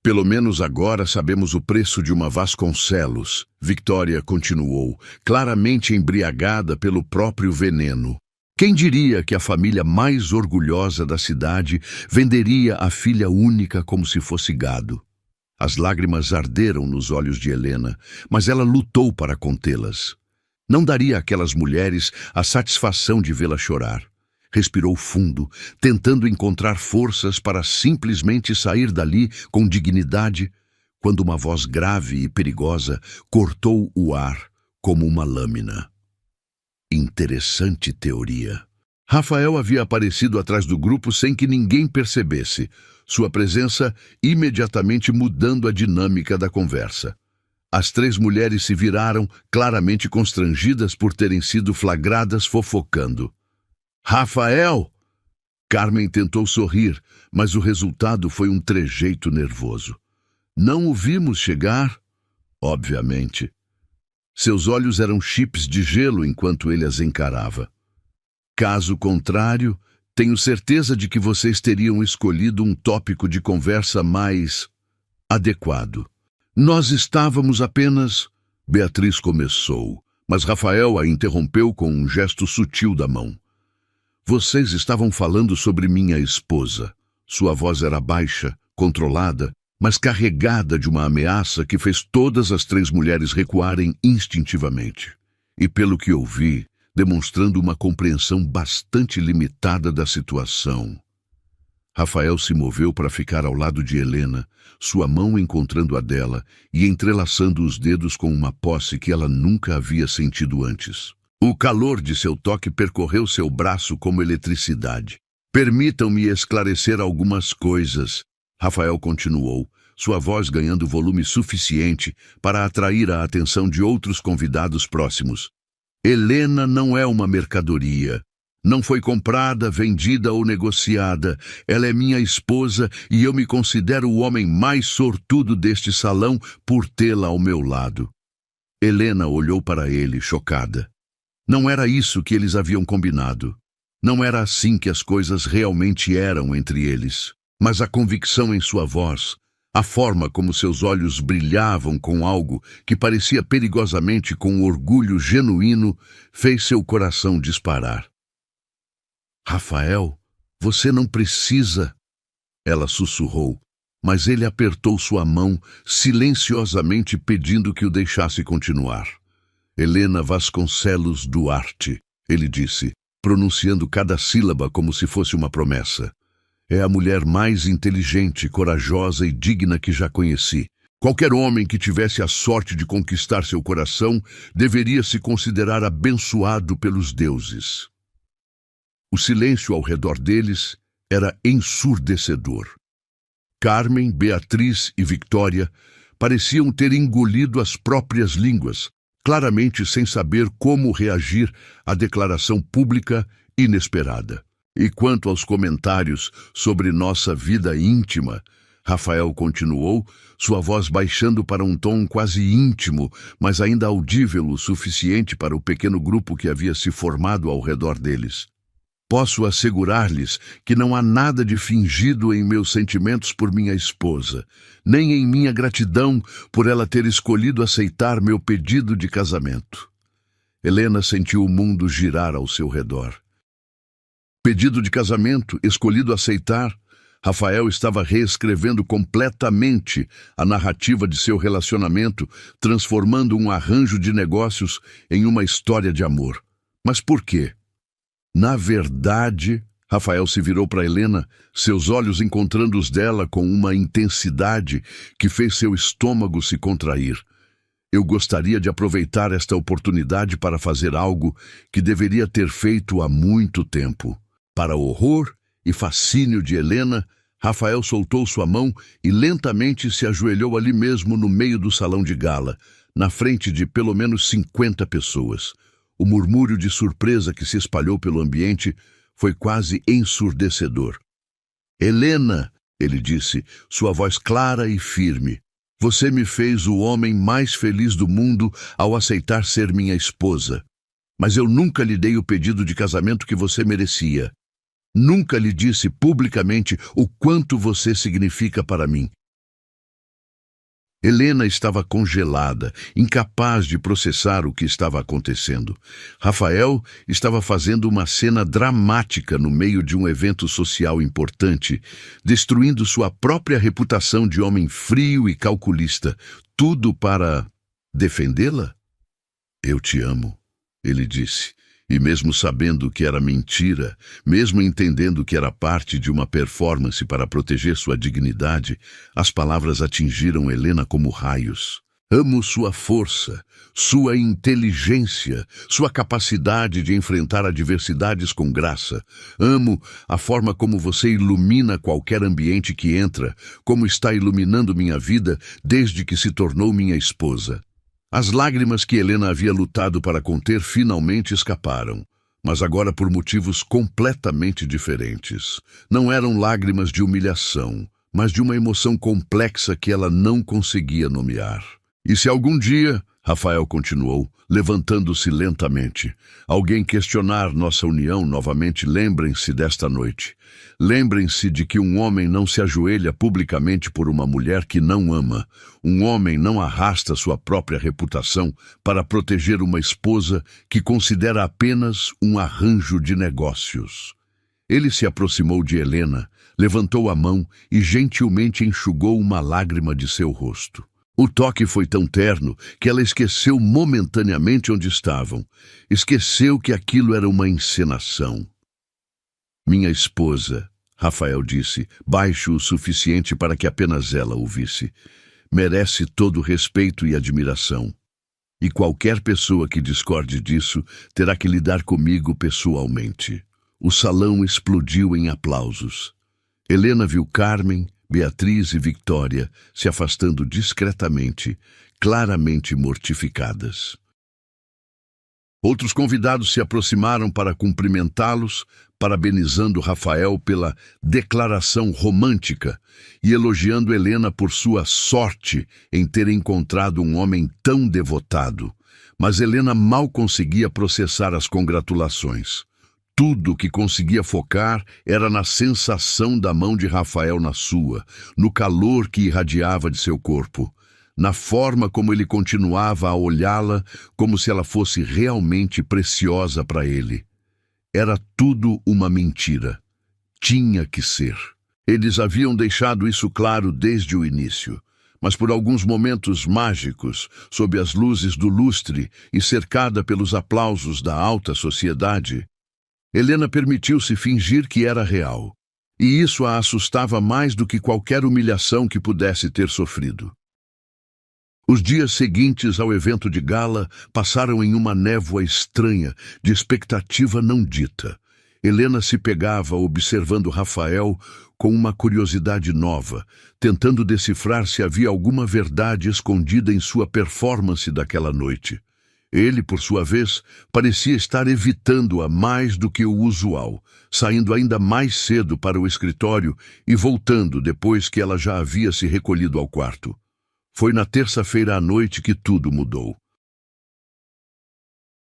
Pelo menos agora sabemos o preço de uma Vasconcelos, Victoria continuou, claramente embriagada pelo próprio veneno. Quem diria que a família mais orgulhosa da cidade venderia a filha única como se fosse gado? As lágrimas arderam nos olhos de Helena, mas ela lutou para contê-las. Não daria àquelas mulheres a satisfação de vê-la chorar. Respirou fundo, tentando encontrar forças para simplesmente sair dali com dignidade, quando uma voz grave e perigosa cortou o ar como uma lâmina. Interessante teoria. Rafael havia aparecido atrás do grupo sem que ninguém percebesse, sua presença imediatamente mudando a dinâmica da conversa. As três mulheres se viraram, claramente constrangidas por terem sido flagradas fofocando. Rafael! Carmen tentou sorrir, mas o resultado foi um trejeito nervoso. Não o vimos chegar? Obviamente. Seus olhos eram chips de gelo enquanto ele as encarava. Caso contrário, tenho certeza de que vocês teriam escolhido um tópico de conversa mais adequado. Nós estávamos apenas... Beatriz começou, mas Rafael a interrompeu com um gesto sutil da mão. Vocês estavam falando sobre minha esposa. Sua voz era baixa, controlada, mas carregada de uma ameaça que fez todas as três mulheres recuarem instintivamente. E pelo que ouvi, demonstrando uma compreensão bastante limitada da situação. Rafael se moveu para ficar ao lado de Helena, sua mão encontrando a dela e entrelaçando os dedos com uma posse que ela nunca havia sentido antes. O calor de seu toque percorreu seu braço como eletricidade. Permitam-me esclarecer algumas coisas, Rafael continuou, sua voz ganhando volume suficiente para atrair a atenção de outros convidados próximos. Helena não é uma mercadoria. Não foi comprada, vendida ou negociada. Ela é minha esposa e eu me considero o homem mais sortudo deste salão por tê-la ao meu lado. Helena olhou para ele, chocada. Não era isso que eles haviam combinado. Não era assim que as coisas realmente eram entre eles. Mas a convicção em sua voz, a forma como seus olhos brilhavam com algo que parecia perigosamente com um orgulho genuíno, fez seu coração disparar. Rafael, você não precisa, ela sussurrou, mas ele apertou sua mão, silenciosamente pedindo que o deixasse continuar. Helena Vasconcelos Duarte, ele disse, pronunciando cada sílaba como se fosse uma promessa. É a mulher mais inteligente, corajosa e digna que já conheci. Qualquer homem que tivesse a sorte de conquistar seu coração deveria se considerar abençoado pelos deuses. O silêncio ao redor deles era ensurdecedor. Carmen, Beatriz e Victória pareciam ter engolido as próprias línguas, claramente sem saber como reagir à declaração pública inesperada. E quanto aos comentários sobre nossa vida íntima, Rafael continuou, sua voz baixando para um tom quase íntimo, mas ainda audível o suficiente para o pequeno grupo que havia se formado ao redor deles. Posso assegurar-lhes que não há nada de fingido em meus sentimentos por minha esposa, nem em minha gratidão por ela ter escolhido aceitar meu pedido de casamento. Helena sentiu o mundo girar ao seu redor. Pedido de casamento, escolhido aceitar, Rafael estava reescrevendo completamente a narrativa de seu relacionamento, transformando um arranjo de negócios em uma história de amor. Mas por quê? Na verdade, Rafael se virou para Helena, seus olhos encontrando os dela com uma intensidade que fez seu estômago se contrair. Eu gostaria de aproveitar esta oportunidade para fazer algo que deveria ter feito há muito tempo. Para horror e fascínio de Helena, Rafael soltou sua mão e lentamente se ajoelhou ali mesmo no meio do salão de gala, na frente de pelo menos 50 pessoas. O murmúrio de surpresa que se espalhou pelo ambiente foi quase ensurdecedor. Helena, ele disse, sua voz clara e firme, você me fez o homem mais feliz do mundo ao aceitar ser minha esposa. Mas eu nunca lhe dei o pedido de casamento que você merecia. Nunca lhe disse publicamente o quanto você significa para mim. Helena estava congelada, incapaz de processar o que estava acontecendo. Rafael estava fazendo uma cena dramática no meio de um evento social importante, destruindo sua própria reputação de homem frio e calculista. Tudo para defendê-la? Eu te amo, ele disse. E mesmo sabendo que era mentira, mesmo entendendo que era parte de uma performance para proteger sua dignidade, as palavras atingiram Helena como raios. Amo sua força, sua inteligência, sua capacidade de enfrentar adversidades com graça. Amo a forma como você ilumina qualquer ambiente que entra, como está iluminando minha vida desde que se tornou minha esposa. As lágrimas que Helena havia lutado para conter finalmente escaparam, mas agora por motivos completamente diferentes. Não eram lágrimas de humilhação, mas de uma emoção complexa que ela não conseguia nomear. E se algum dia, Rafael continuou, levantando-se lentamente, alguém questionar nossa união novamente, lembrem-se desta noite. Lembrem-se de que um homem não se ajoelha publicamente por uma mulher que não ama. Um homem não arrasta sua própria reputação para proteger uma esposa que considera apenas um arranjo de negócios. Ele se aproximou de Helena, levantou a mão e gentilmente enxugou uma lágrima de seu rosto. O toque foi tão terno que ela esqueceu momentaneamente onde estavam. Esqueceu que aquilo era uma encenação. Minha esposa, Rafael disse, baixo o suficiente para que apenas ela ouvisse, merece todo respeito e admiração. E qualquer pessoa que discorde disso terá que lidar comigo pessoalmente. O salão explodiu em aplausos. Helena viu Carmen, Beatriz e Victória se afastando discretamente, claramente mortificadas. Outros convidados se aproximaram para cumprimentá-los, parabenizando Rafael pela declaração romântica e elogiando Helena por sua sorte em ter encontrado um homem tão devotado. Mas Helena mal conseguia processar as congratulações. Tudo que conseguia focar era na sensação da mão de Rafael na sua, no calor que irradiava de seu corpo, na forma como ele continuava a olhá-la como se ela fosse realmente preciosa para ele. Era tudo uma mentira. Tinha que ser. Eles haviam deixado isso claro desde o início, mas por alguns momentos mágicos, sob as luzes do lustre e cercada pelos aplausos da alta sociedade, Helena permitiu-se fingir que era real, e isso a assustava mais do que qualquer humilhação que pudesse ter sofrido. Os dias seguintes ao evento de gala passaram em uma névoa estranha, de expectativa não dita. Helena se pegava observando Rafael com uma curiosidade nova, tentando decifrar se havia alguma verdade escondida em sua performance daquela noite. Ele, por sua vez, parecia estar evitando-a mais do que o usual, saindo ainda mais cedo para o escritório e voltando depois que ela já havia se recolhido ao quarto. Foi na terça-feira à noite que tudo mudou.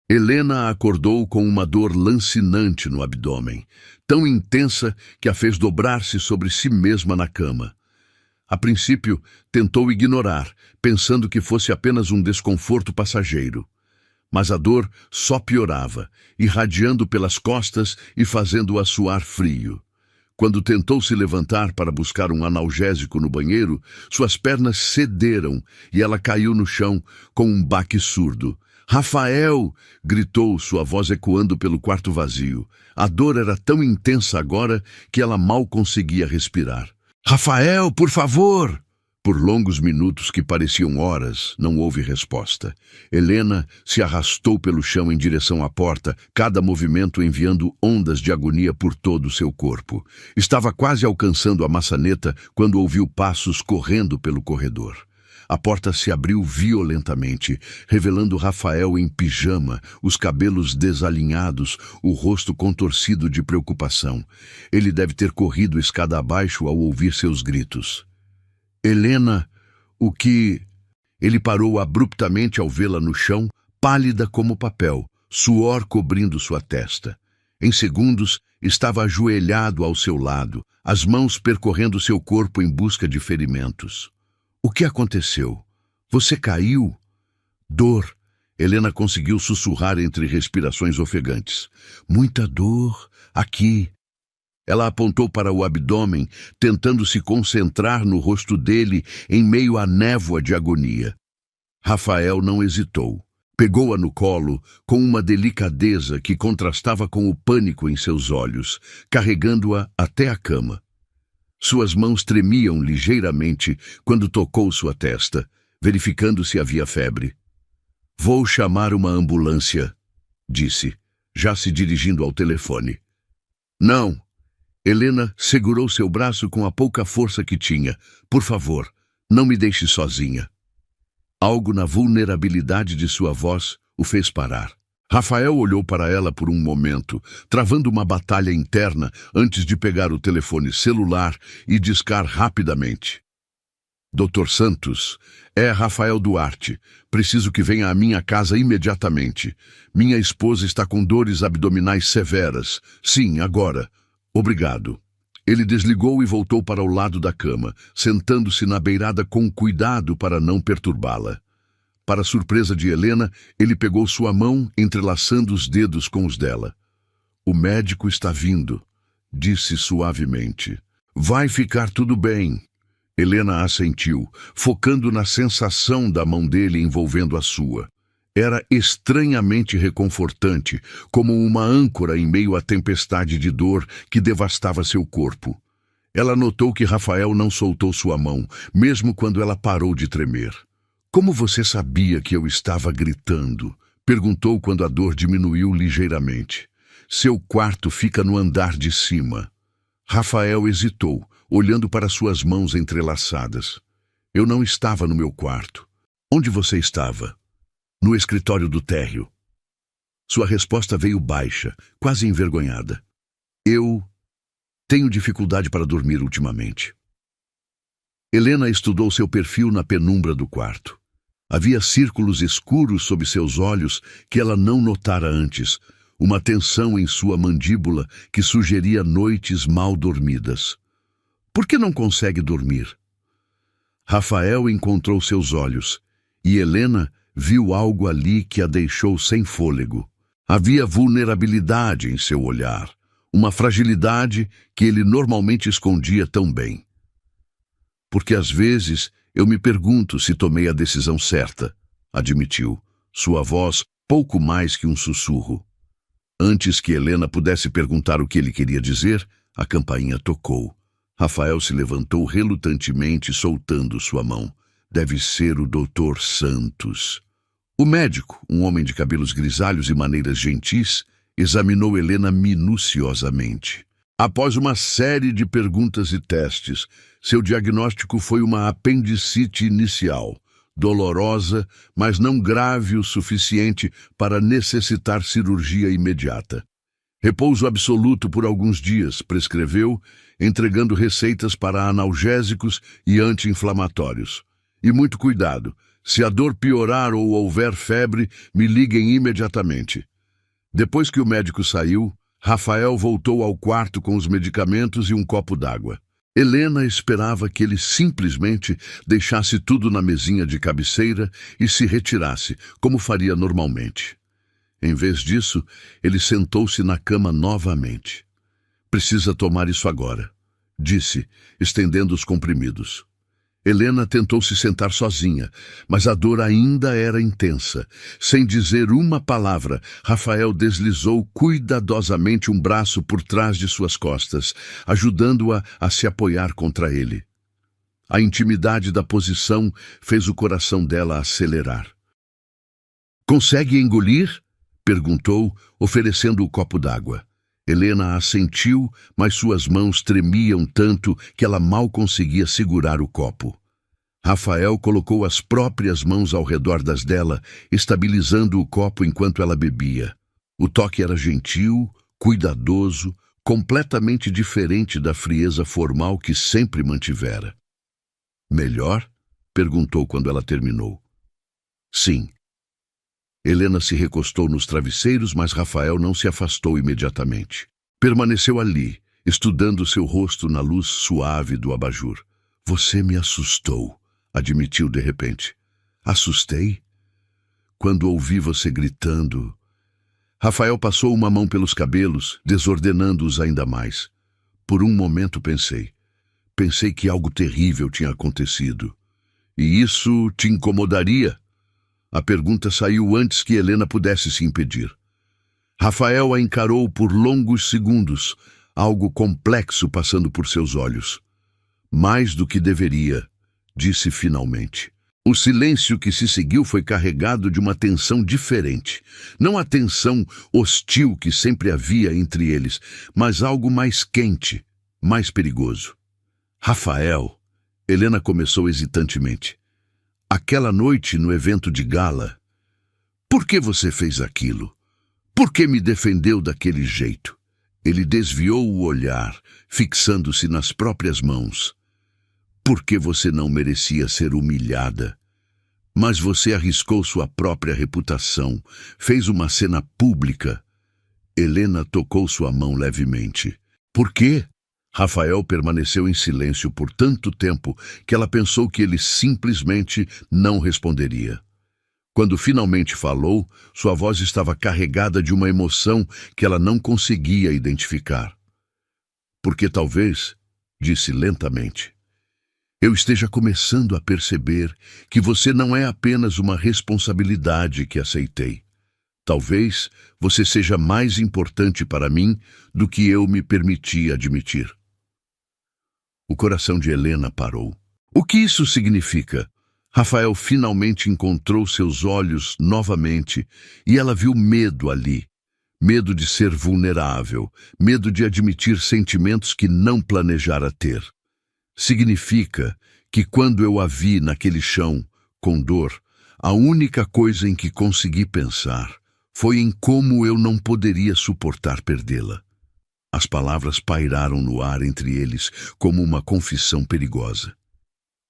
Helena acordou com uma dor lancinante no abdômen, tão intensa que a fez dobrar-se sobre si mesma na cama. A princípio, tentou ignorar, pensando que fosse apenas um desconforto passageiro. Mas a dor só piorava, irradiando pelas costas e fazendo-a suar frio. Quando tentou se levantar para buscar um analgésico no banheiro, suas pernas cederam e ela caiu no chão com um baque surdo. "Rafael!" gritou, sua voz ecoando pelo quarto vazio. A dor era tão intensa agora que ela mal conseguia respirar. "Rafael, por favor!" Por longos minutos que pareciam horas, não houve resposta. Helena se arrastou pelo chão em direção à porta, cada movimento enviando ondas de agonia por todo o seu corpo. Estava quase alcançando a maçaneta quando ouviu passos correndo pelo corredor. A porta se abriu violentamente, revelando Rafael em pijama, os cabelos desalinhados, o rosto contorcido de preocupação. Ele deve ter corrido escada abaixo ao ouvir seus gritos. "Helena, o que..." Ele parou abruptamente ao vê-la no chão, pálida como papel, suor cobrindo sua testa. Em segundos, estava ajoelhado ao seu lado, as mãos percorrendo seu corpo em busca de ferimentos. "O que aconteceu? Você caiu?" "Dor." Helena conseguiu sussurrar entre respirações ofegantes. "Muita dor. Aqui." Ela apontou para o abdômen, tentando se concentrar no rosto dele em meio à névoa de agonia. Rafael não hesitou. Pegou-a no colo com uma delicadeza que contrastava com o pânico em seus olhos, carregando-a até a cama. Suas mãos tremiam ligeiramente quando tocou sua testa, verificando se havia febre. "Vou chamar uma ambulância", disse, já se dirigindo ao telefone. "Não." Helena segurou seu braço com a pouca força que tinha. "Por favor, não me deixe sozinha." Algo na vulnerabilidade de sua voz o fez parar. Rafael olhou para ela por um momento, travando uma batalha interna antes de pegar o telefone celular e discar rapidamente. "Dr. Santos, é Rafael Duarte. Preciso que venha à minha casa imediatamente. Minha esposa está com dores abdominais severas. Sim, agora. Obrigado." Ele desligou e voltou para o lado da cama, sentando-se na beirada com cuidado para não perturbá-la. Para surpresa de Helena, ele pegou sua mão, entrelaçando os dedos com os dela. "O médico está vindo", disse suavemente. "Vai ficar tudo bem." Helena assentiu, focando na sensação da mão dele envolvendo a sua. Era estranhamente reconfortante, como uma âncora em meio à tempestade de dor que devastava seu corpo. Ela notou que Rafael não soltou sua mão, mesmo quando ela parou de tremer. "Como você sabia que eu estava gritando?" perguntou quando a dor diminuiu ligeiramente. "Seu quarto fica no andar de cima." Rafael hesitou, olhando para suas mãos entrelaçadas. "Eu não estava no meu quarto. Onde você estava?" "No escritório do térreo." Sua resposta veio baixa, quase envergonhada. Eu tenho dificuldade para dormir ultimamente. Helena estudou seu perfil na penumbra do quarto. Havia círculos escuros sob seus olhos que ela não notara antes, uma tensão em sua mandíbula que sugeria noites mal dormidas. Por que não consegue dormir? Rafael encontrou seus olhos, e Helena viu algo ali que a deixou sem fôlego. Havia vulnerabilidade em seu olhar, uma fragilidade que ele normalmente escondia tão bem. Porque às vezes eu me pergunto se tomei a decisão certa, admitiu, sua voz pouco mais que um sussurro. Antes que Helena pudesse perguntar o que ele queria dizer, a campainha tocou. Rafael se levantou relutantemente, soltando sua mão. Deve ser o Dr. Santos. O médico, um homem de cabelos grisalhos e maneiras gentis, examinou Helena minuciosamente. Após uma série de perguntas e testes, seu diagnóstico foi uma apendicite inicial, dolorosa, mas não grave o suficiente para necessitar cirurgia imediata. Repouso absoluto por alguns dias, prescreveu, entregando receitas para analgésicos e anti-inflamatórios. E muito cuidado, se a dor piorar ou houver febre, me liguem imediatamente. Depois que o médico saiu, Rafael voltou ao quarto com os medicamentos e um copo d'água. Helena esperava que ele simplesmente deixasse tudo na mesinha de cabeceira e se retirasse, como faria normalmente. Em vez disso, ele sentou-se na cama novamente. Precisa tomar isso agora, disse, estendendo os comprimidos. Helena tentou se sentar sozinha, mas a dor ainda era intensa. Sem dizer uma palavra, Rafael deslizou cuidadosamente um braço por trás de suas costas, ajudando-a a se apoiar contra ele. A intimidade da posição fez o coração dela acelerar. "Consegue engolir?" perguntou, oferecendo o copo d'água. Helena assentiu, mas suas mãos tremiam tanto que ela mal conseguia segurar o copo. Rafael colocou as próprias mãos ao redor das dela, estabilizando o copo enquanto ela bebia. O toque era gentil, cuidadoso, completamente diferente da frieza formal que sempre mantivera. "Melhor?" perguntou quando ela terminou. "Sim." Helena se recostou nos travesseiros, mas Rafael não se afastou imediatamente. Permaneceu ali, estudando seu rosto na luz suave do abajur. "Você me assustou", admitiu de repente. "Assustei?" "Quando ouvi você gritando." Rafael passou uma mão pelos cabelos, desordenando-os ainda mais. "Por um momento pensei que algo terrível tinha acontecido. E isso te incomodaria?" A pergunta saiu antes que Helena pudesse se impedir. Rafael a encarou por longos segundos, algo complexo passando por seus olhos. "Mais do que deveria", disse finalmente. O silêncio que se seguiu foi carregado de uma tensão diferente. Não a tensão hostil que sempre havia entre eles, mas algo mais quente, mais perigoso. "Rafael", Helena começou hesitantemente. "Aquela noite no evento de gala. Por que você fez aquilo? Por que me defendeu daquele jeito?" Ele desviou o olhar, fixando-se nas próprias mãos. "Por que você não merecia ser humilhada? Mas você arriscou sua própria reputação, fez uma cena pública." Helena tocou sua mão levemente. "Por quê?" Rafael permaneceu em silêncio por tanto tempo que ela pensou que ele simplesmente não responderia. Quando finalmente falou, sua voz estava carregada de uma emoção que ela não conseguia identificar. "Porque talvez", disse lentamente, "eu esteja começando a perceber que você não é apenas uma responsabilidade que aceitei. Talvez você seja mais importante para mim do que eu me permiti admitir." O coração de Helena parou. O que isso significa? Rafael finalmente encontrou seus olhos novamente e ela viu medo ali. Medo de ser vulnerável, medo de admitir sentimentos que não planejara ter. Significa que quando eu a vi naquele chão, com dor, a única coisa em que consegui pensar Foi em como eu não poderia suportar perdê-la. As palavras pairaram no ar entre eles como uma confissão perigosa.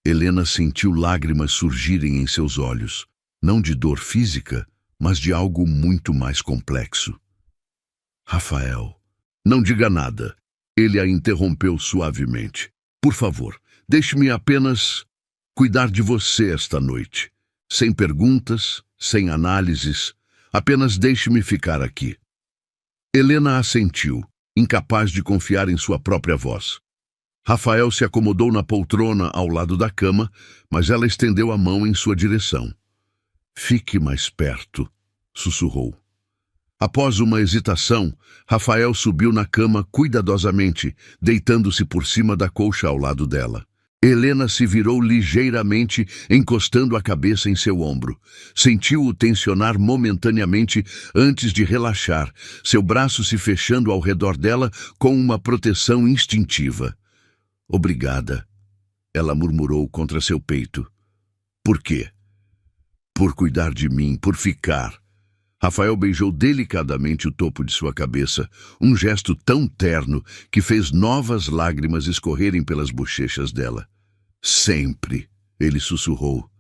Helena sentiu lágrimas surgirem em seus olhos, não de dor física, mas de algo muito mais complexo. Rafael, não diga nada. Ele a interrompeu suavemente. Por favor, deixe-me apenas cuidar de você esta noite. Sem perguntas, sem análises, apenas deixe-me ficar aqui. Helena assentiu, incapaz de confiar em sua própria voz. Rafael se acomodou na poltrona ao lado da cama, mas ela estendeu a mão em sua direção. Fique mais perto, sussurrou. Após uma hesitação, Rafael subiu na cama cuidadosamente, deitando-se por cima da colcha ao lado dela. Helena se virou ligeiramente, encostando a cabeça em seu ombro. Sentiu-o tensionar momentaneamente antes de relaxar, seu braço se fechando ao redor dela com uma proteção instintiva. Obrigada, ela murmurou contra seu peito. Por quê? Por cuidar de mim, por ficar. Rafael beijou delicadamente o topo de sua cabeça, um gesto tão terno que fez novas lágrimas escorrerem pelas bochechas dela. Sempre, ele sussurrou,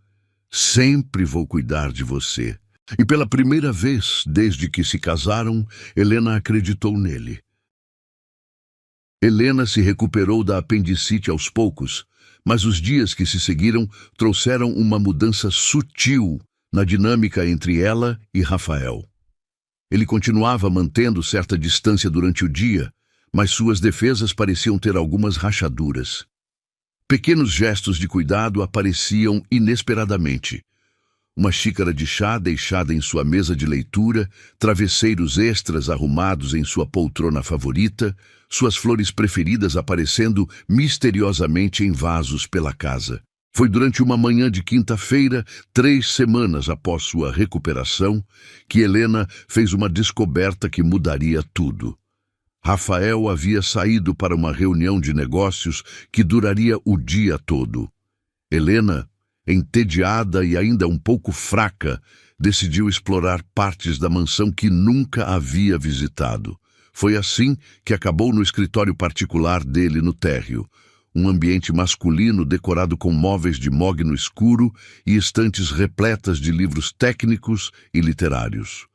sempre vou cuidar de você. E pela primeira vez, desde que se casaram, Helena acreditou nele. Helena se recuperou da apendicite aos poucos, mas os dias que se seguiram trouxeram uma mudança sutil na dinâmica entre ela e Rafael. Ele continuava mantendo certa distância durante o dia, mas suas defesas pareciam ter algumas rachaduras. Pequenos gestos de cuidado apareciam inesperadamente. Uma xícara de chá deixada em sua mesa de leitura, travesseiros extras arrumados em sua poltrona favorita, suas flores preferidas aparecendo misteriosamente em vasos pela casa. Foi durante uma manhã de quinta-feira, 3 semanas após sua recuperação, que Helena fez uma descoberta que mudaria tudo. Rafael havia saído para uma reunião de negócios que duraria o dia todo. Helena, entediada e ainda um pouco fraca, decidiu explorar partes da mansão que nunca havia visitado. Foi assim que acabou no escritório particular dele no térreo, um ambiente masculino decorado com móveis de mogno escuro e estantes repletas de livros técnicos e literários.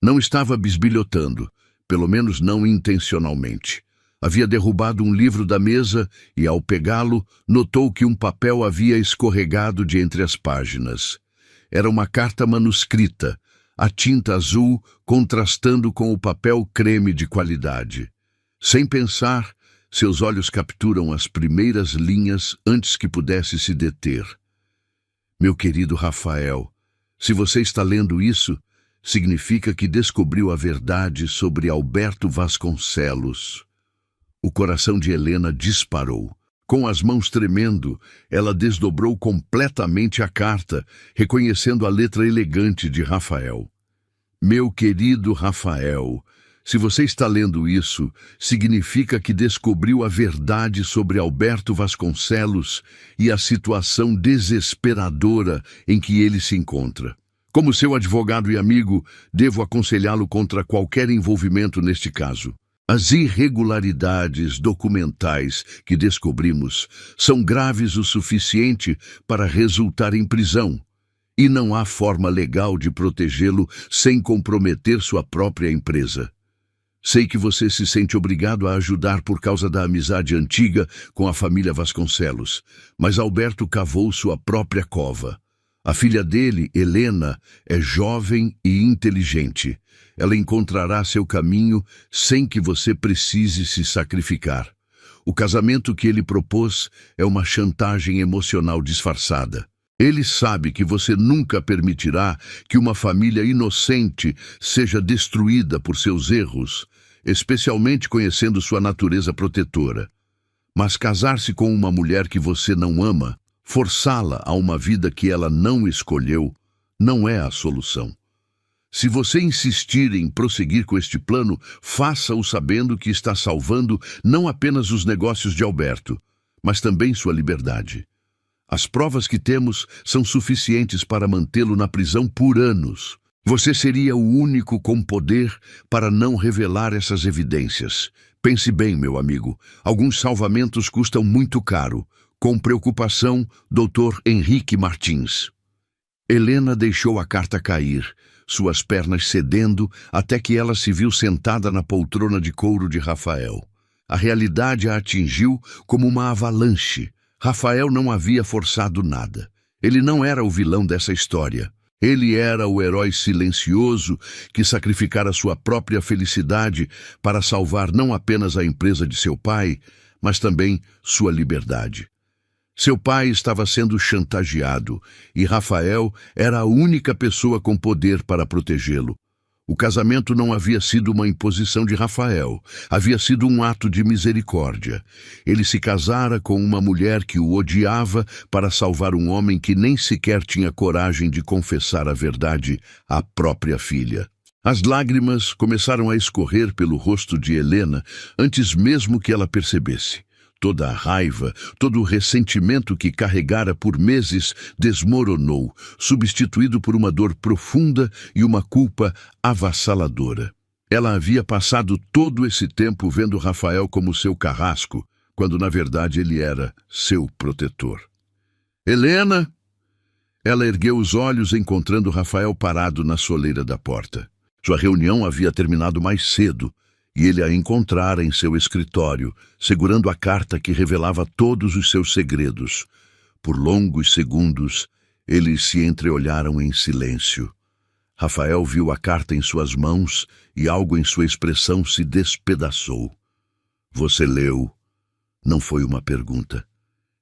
Não estava bisbilhotando, pelo menos não intencionalmente. Havia derrubado um livro da mesa e, ao pegá-lo, notou que um papel havia escorregado de entre as páginas. Era uma carta manuscrita, a tinta azul contrastando com o papel creme de qualidade. Sem pensar, seus olhos capturam as primeiras linhas antes que pudesse se deter. Meu querido Rafael, se você está lendo isso, significa que descobriu a verdade sobre Alberto Vasconcelos. O coração de Helena disparou. Com as mãos tremendo, ela desdobrou completamente a carta, reconhecendo a letra elegante de Rafael. Meu querido Rafael, se você está lendo isso, significa que descobriu a verdade sobre Alberto Vasconcelos e a situação desesperadora em que ele se encontra. Como seu advogado e amigo, devo aconselhá-lo contra qualquer envolvimento neste caso. As irregularidades documentais que descobrimos são graves o suficiente para resultar em prisão, e não há forma legal de protegê-lo sem comprometer sua própria empresa. Sei que você se sente obrigado a ajudar por causa da amizade antiga com a família Vasconcelos, mas Alberto cavou sua própria cova. A filha dele, Helena, é jovem e inteligente. Ela encontrará seu caminho sem que você precise se sacrificar. O casamento que ele propôs é uma chantagem emocional disfarçada. Ele sabe que você nunca permitirá que uma família inocente seja destruída por seus erros, especialmente conhecendo sua natureza protetora. Mas casar-se com uma mulher que você não ama, forçá-la a uma vida que ela não escolheu, não é a solução. Se você insistir em prosseguir com este plano, faça-o sabendo que está salvando não apenas os negócios de Alberto, mas também sua liberdade. As provas que temos são suficientes para mantê-lo na prisão por anos. Você seria o único com poder para não revelar essas evidências. Pense bem, meu amigo, alguns salvamentos custam muito caro. Com preocupação, Dr. Henrique Martins. Helena deixou a carta cair, suas pernas cedendo até que ela se viu sentada na poltrona de couro de Rafael. A realidade a atingiu como uma avalanche. Rafael não havia forçado nada. Ele não era o vilão dessa história. Ele era o herói silencioso que sacrificara sua própria felicidade para salvar não apenas a empresa de seu pai, mas também sua liberdade. Seu pai estava sendo chantageado e Rafael era a única pessoa com poder para protegê-lo. O casamento não havia sido uma imposição de Rafael, havia sido um ato de misericórdia. Ele se casara com uma mulher que o odiava para salvar um homem que nem sequer tinha coragem de confessar a verdade à própria filha. As lágrimas começaram a escorrer pelo rosto de Helena antes mesmo que ela percebesse. Toda a raiva, todo o ressentimento que carregara por meses desmoronou, substituído por uma dor profunda e uma culpa avassaladora. Ela havia passado todo esse tempo vendo Rafael como seu carrasco, quando na verdade ele era seu protetor. Helena! Ela ergueu os olhos encontrando Rafael parado na soleira da porta. Sua reunião havia terminado mais cedo, e ele a encontrara em seu escritório, segurando a carta que revelava todos os seus segredos. Por longos segundos, eles se entreolharam em silêncio. Rafael viu a carta em suas mãos e algo em sua expressão se despedaçou. Você leu? Não foi uma pergunta.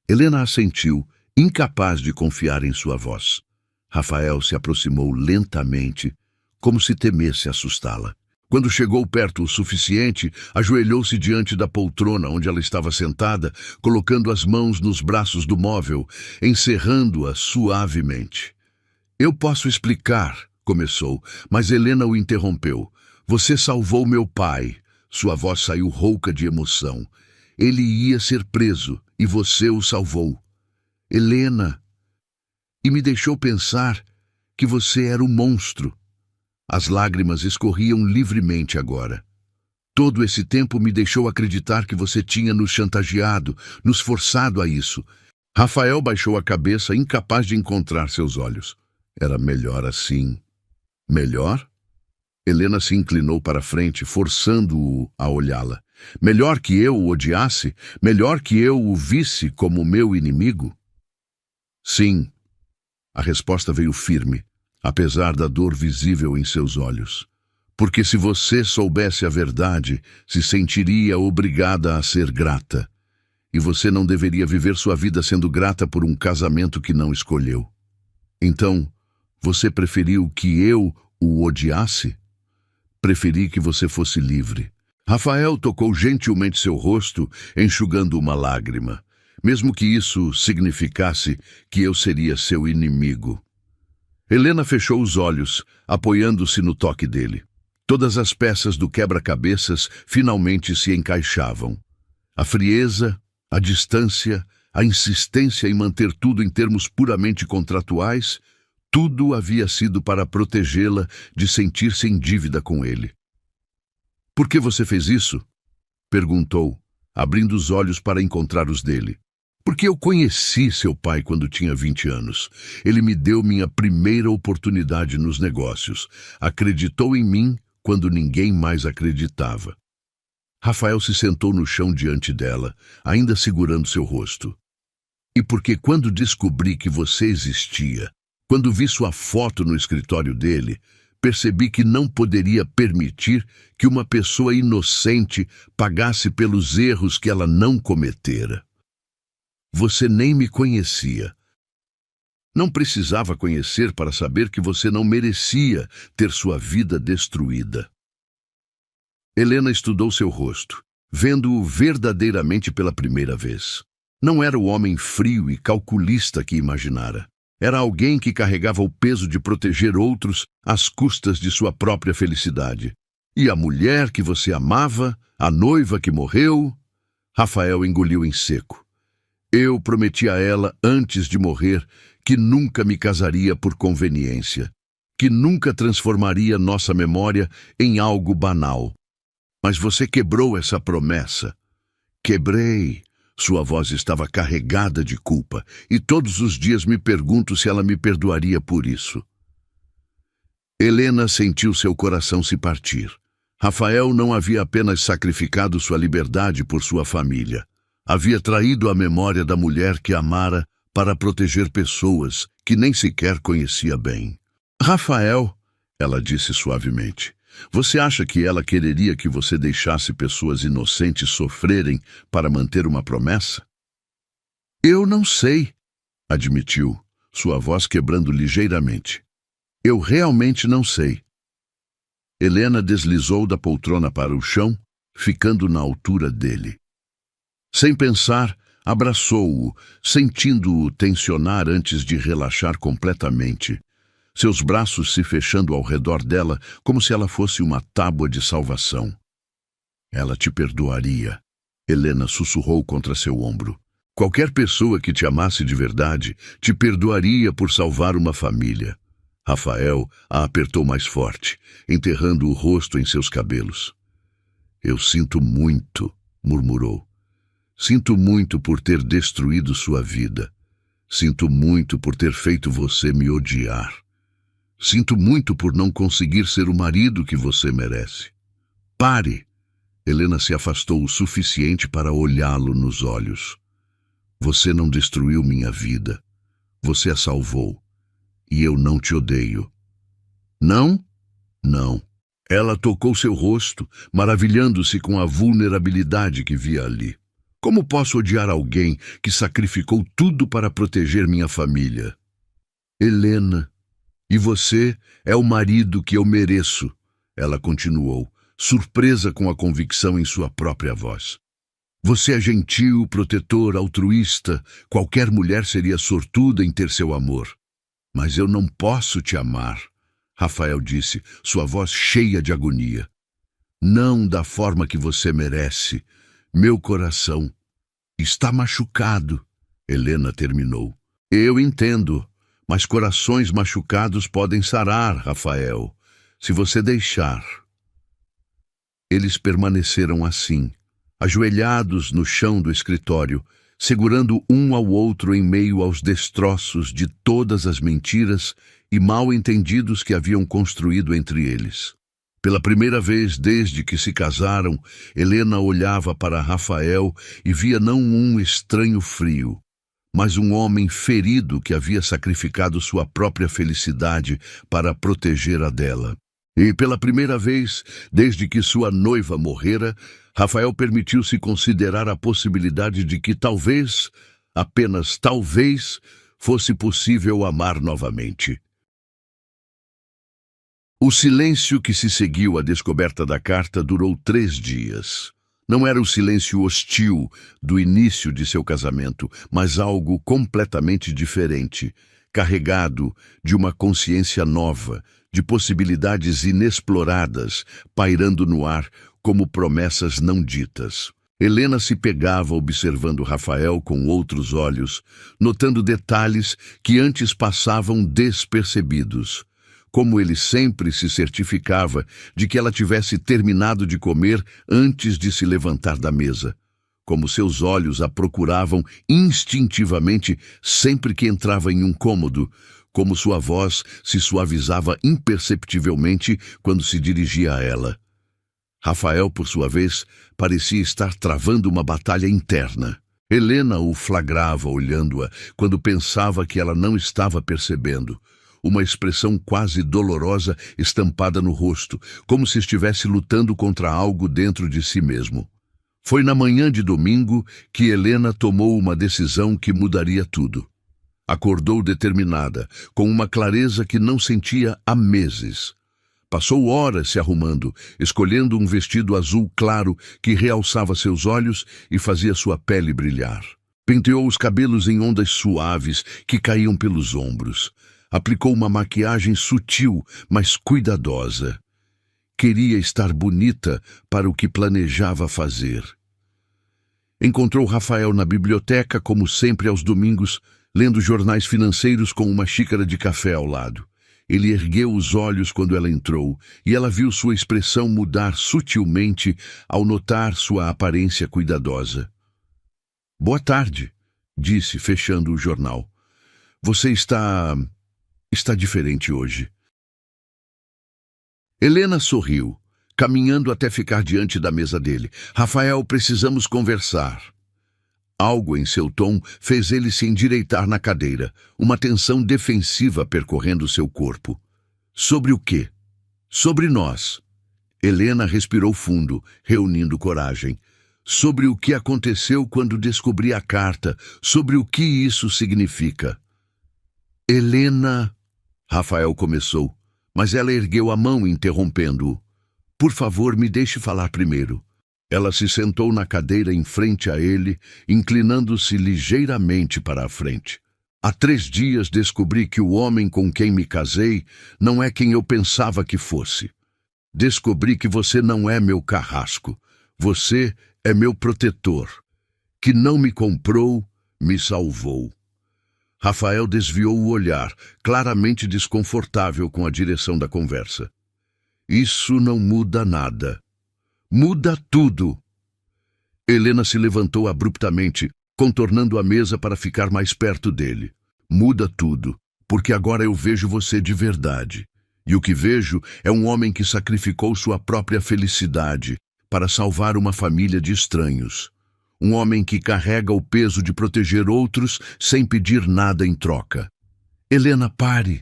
Helena assentiu, incapaz de confiar em sua voz. Rafael se aproximou lentamente, como se temesse assustá-la. Quando chegou perto o suficiente, ajoelhou-se diante da poltrona onde ela estava sentada, colocando as mãos nos braços do móvel, encerrando-a suavemente. Eu posso explicar, começou, mas Helena o interrompeu. Você salvou meu pai. Sua voz saiu rouca de emoção. Ele ia ser preso e você o salvou. Helena. E me deixou pensar que você era um monstro. As lágrimas escorriam livremente agora. Todo esse tempo me deixou acreditar que você tinha nos chantageado, nos forçado a isso. Rafael baixou a cabeça, incapaz de encontrar seus olhos. Era melhor assim. Melhor? Helena se inclinou para a frente, forçando-o a olhá-la. Melhor que eu o odiasse? Melhor que eu o visse como meu inimigo? Sim. A resposta veio firme, apesar da dor visível em seus olhos. Porque se você soubesse a verdade, se sentiria obrigada a ser grata. E você não deveria viver sua vida sendo grata por um casamento que não escolheu. Então, você preferiu que eu o odiasse? Preferi que você fosse livre. Rafael tocou gentilmente seu rosto, enxugando uma lágrima, mesmo que isso significasse que eu seria seu inimigo. Helena fechou os olhos, apoiando-se no toque dele. Todas as peças do quebra-cabeças finalmente se encaixavam. A frieza, a distância, a insistência em manter tudo em termos puramente contratuais, tudo havia sido para protegê-la de sentir-se em dívida com ele. Por que você fez isso? Perguntou, abrindo os olhos para encontrar os dele. Porque eu conheci seu pai quando tinha 20 anos. Ele me deu minha primeira oportunidade nos negócios. Acreditou em mim quando ninguém mais acreditava. Rafael se sentou no chão diante dela, ainda segurando seu rosto. E porque quando descobri que você existia, quando vi sua foto no escritório dele, percebi que não poderia permitir que uma pessoa inocente pagasse pelos erros que ela não cometera. Você nem me conhecia. Não precisava conhecer para saber que você não merecia ter sua vida destruída. Helena estudou seu rosto, vendo-o verdadeiramente pela primeira vez. Não era o homem frio e calculista que imaginara. Era alguém que carregava o peso de proteger outros às custas de sua própria felicidade. E a mulher que você amava, a noiva que morreu... Rafael engoliu em seco. Eu prometi a ela, antes de morrer, que nunca me casaria por conveniência, que nunca transformaria nossa memória em algo banal. Mas você quebrou essa promessa. Quebrei. Sua voz estava carregada de culpa, e todos os dias me pergunto se ela me perdoaria por isso. Helena sentiu seu coração se partir. Rafael não havia apenas sacrificado sua liberdade por sua família. Havia traído a memória da mulher que amara para proteger pessoas que nem sequer conhecia bem. Rafael, ela disse suavemente, você acha que ela quereria que você deixasse pessoas inocentes sofrerem para manter uma promessa? Eu não sei, admitiu, sua voz quebrando ligeiramente. Eu realmente não sei. Helena deslizou da poltrona para o chão, ficando na altura dele. Sem pensar, abraçou-o, sentindo-o tensionar antes de relaxar completamente. Seus braços se fechando ao redor dela, como se ela fosse uma tábua de salvação. Ela te perdoaria, Helena sussurrou contra seu ombro. Qualquer pessoa que te amasse de verdade te perdoaria por salvar uma família. Rafael a apertou mais forte, enterrando o rosto em seus cabelos. Eu sinto muito, murmurou. Sinto muito por ter destruído sua vida. Sinto muito por ter feito você me odiar. Sinto muito por não conseguir ser o marido que você merece. Pare! Helena se afastou o suficiente para olhá-lo nos olhos. Você não destruiu minha vida. Você a salvou. E eu não te odeio. Não? Não. Ela tocou seu rosto, maravilhando-se com a vulnerabilidade que via ali. Como posso odiar alguém que sacrificou tudo para proteger minha família? Helena, e você é o marido que eu mereço, ela continuou, surpresa com a convicção em sua própria voz. Você é gentil, protetor, altruísta, qualquer mulher seria sortuda em ter seu amor. Mas eu não posso te amar, Rafael disse, sua voz cheia de agonia. Não da forma que você merece. Meu coração está machucado, Helena terminou. Eu entendo, mas corações machucados podem sarar, Rafael, se você deixar. Eles permaneceram assim, ajoelhados no chão do escritório, segurando um ao outro em meio aos destroços de todas as mentiras e mal-entendidos que haviam construído entre eles. Pela primeira vez desde que se casaram, Helena olhava para Rafael e via não um estranho frio, mas um homem ferido que havia sacrificado sua própria felicidade para proteger a dela. E pela primeira vez, desde que sua noiva morrera, Rafael permitiu-se considerar a possibilidade de que talvez, apenas talvez, fosse possível amar novamente. O silêncio que se seguiu à descoberta da carta durou 3 dias. Não era o silêncio hostil do início de seu casamento, mas algo completamente diferente, carregado de uma consciência nova, de possibilidades inexploradas, pairando no ar como promessas não ditas. Helena se pegava observando Rafael com outros olhos, notando detalhes que antes passavam despercebidos. Como ele sempre se certificava de que ela tivesse terminado de comer antes de se levantar da mesa. Como seus olhos a procuravam instintivamente sempre que entrava em um cômodo, como sua voz se suavizava imperceptivelmente quando se dirigia a ela. Rafael, por sua vez, parecia estar travando uma batalha interna. Helena o flagrava olhando-a quando pensava que ela não estava percebendo. Uma expressão quase dolorosa estampada no rosto, como se estivesse lutando contra algo dentro de si mesmo. Foi na manhã de domingo que Helena tomou uma decisão que mudaria tudo. Acordou determinada, com uma clareza que não sentia há meses. Passou horas se arrumando, escolhendo um vestido azul claro que realçava seus olhos e fazia sua pele brilhar. Penteou os cabelos em ondas suaves que caíam pelos ombros. Aplicou uma maquiagem sutil, mas cuidadosa. Queria estar bonita para o que planejava fazer. Encontrou Rafael na biblioteca, como sempre aos domingos, lendo jornais financeiros com uma xícara de café ao lado. Ele ergueu os olhos quando ela entrou, e ela viu sua expressão mudar sutilmente ao notar sua aparência cuidadosa. "Boa tarde", disse, fechando o jornal. "Você está diferente hoje." Helena sorriu, caminhando até ficar diante da mesa dele. "Rafael, precisamos conversar." Algo em seu tom fez ele se endireitar na cadeira, uma tensão defensiva percorrendo seu corpo. "Sobre o quê?" "Sobre nós." Helena respirou fundo, reunindo coragem. "Sobre o que aconteceu quando descobri a carta, sobre o que isso significa." "Helena..." Rafael começou, mas ela ergueu a mão, interrompendo-o. "Por favor, me deixe falar primeiro." Ela se sentou na cadeira em frente a ele, inclinando-se ligeiramente para a frente. "Há 3 dias descobri que o homem com quem me casei não é quem eu pensava que fosse. Descobri que você não é meu carrasco. Você é meu protetor. Que não me comprou, me salvou." Rafael desviou o olhar, claramente desconfortável com a direção da conversa. "Isso não muda nada." "Muda tudo." Helena se levantou abruptamente, contornando a mesa para ficar mais perto dele. "Muda tudo, porque agora eu vejo você de verdade. E o que vejo é um homem que sacrificou sua própria felicidade para salvar uma família de estranhos. Um homem que carrega o peso de proteger outros sem pedir nada em troca." "Helena, pare."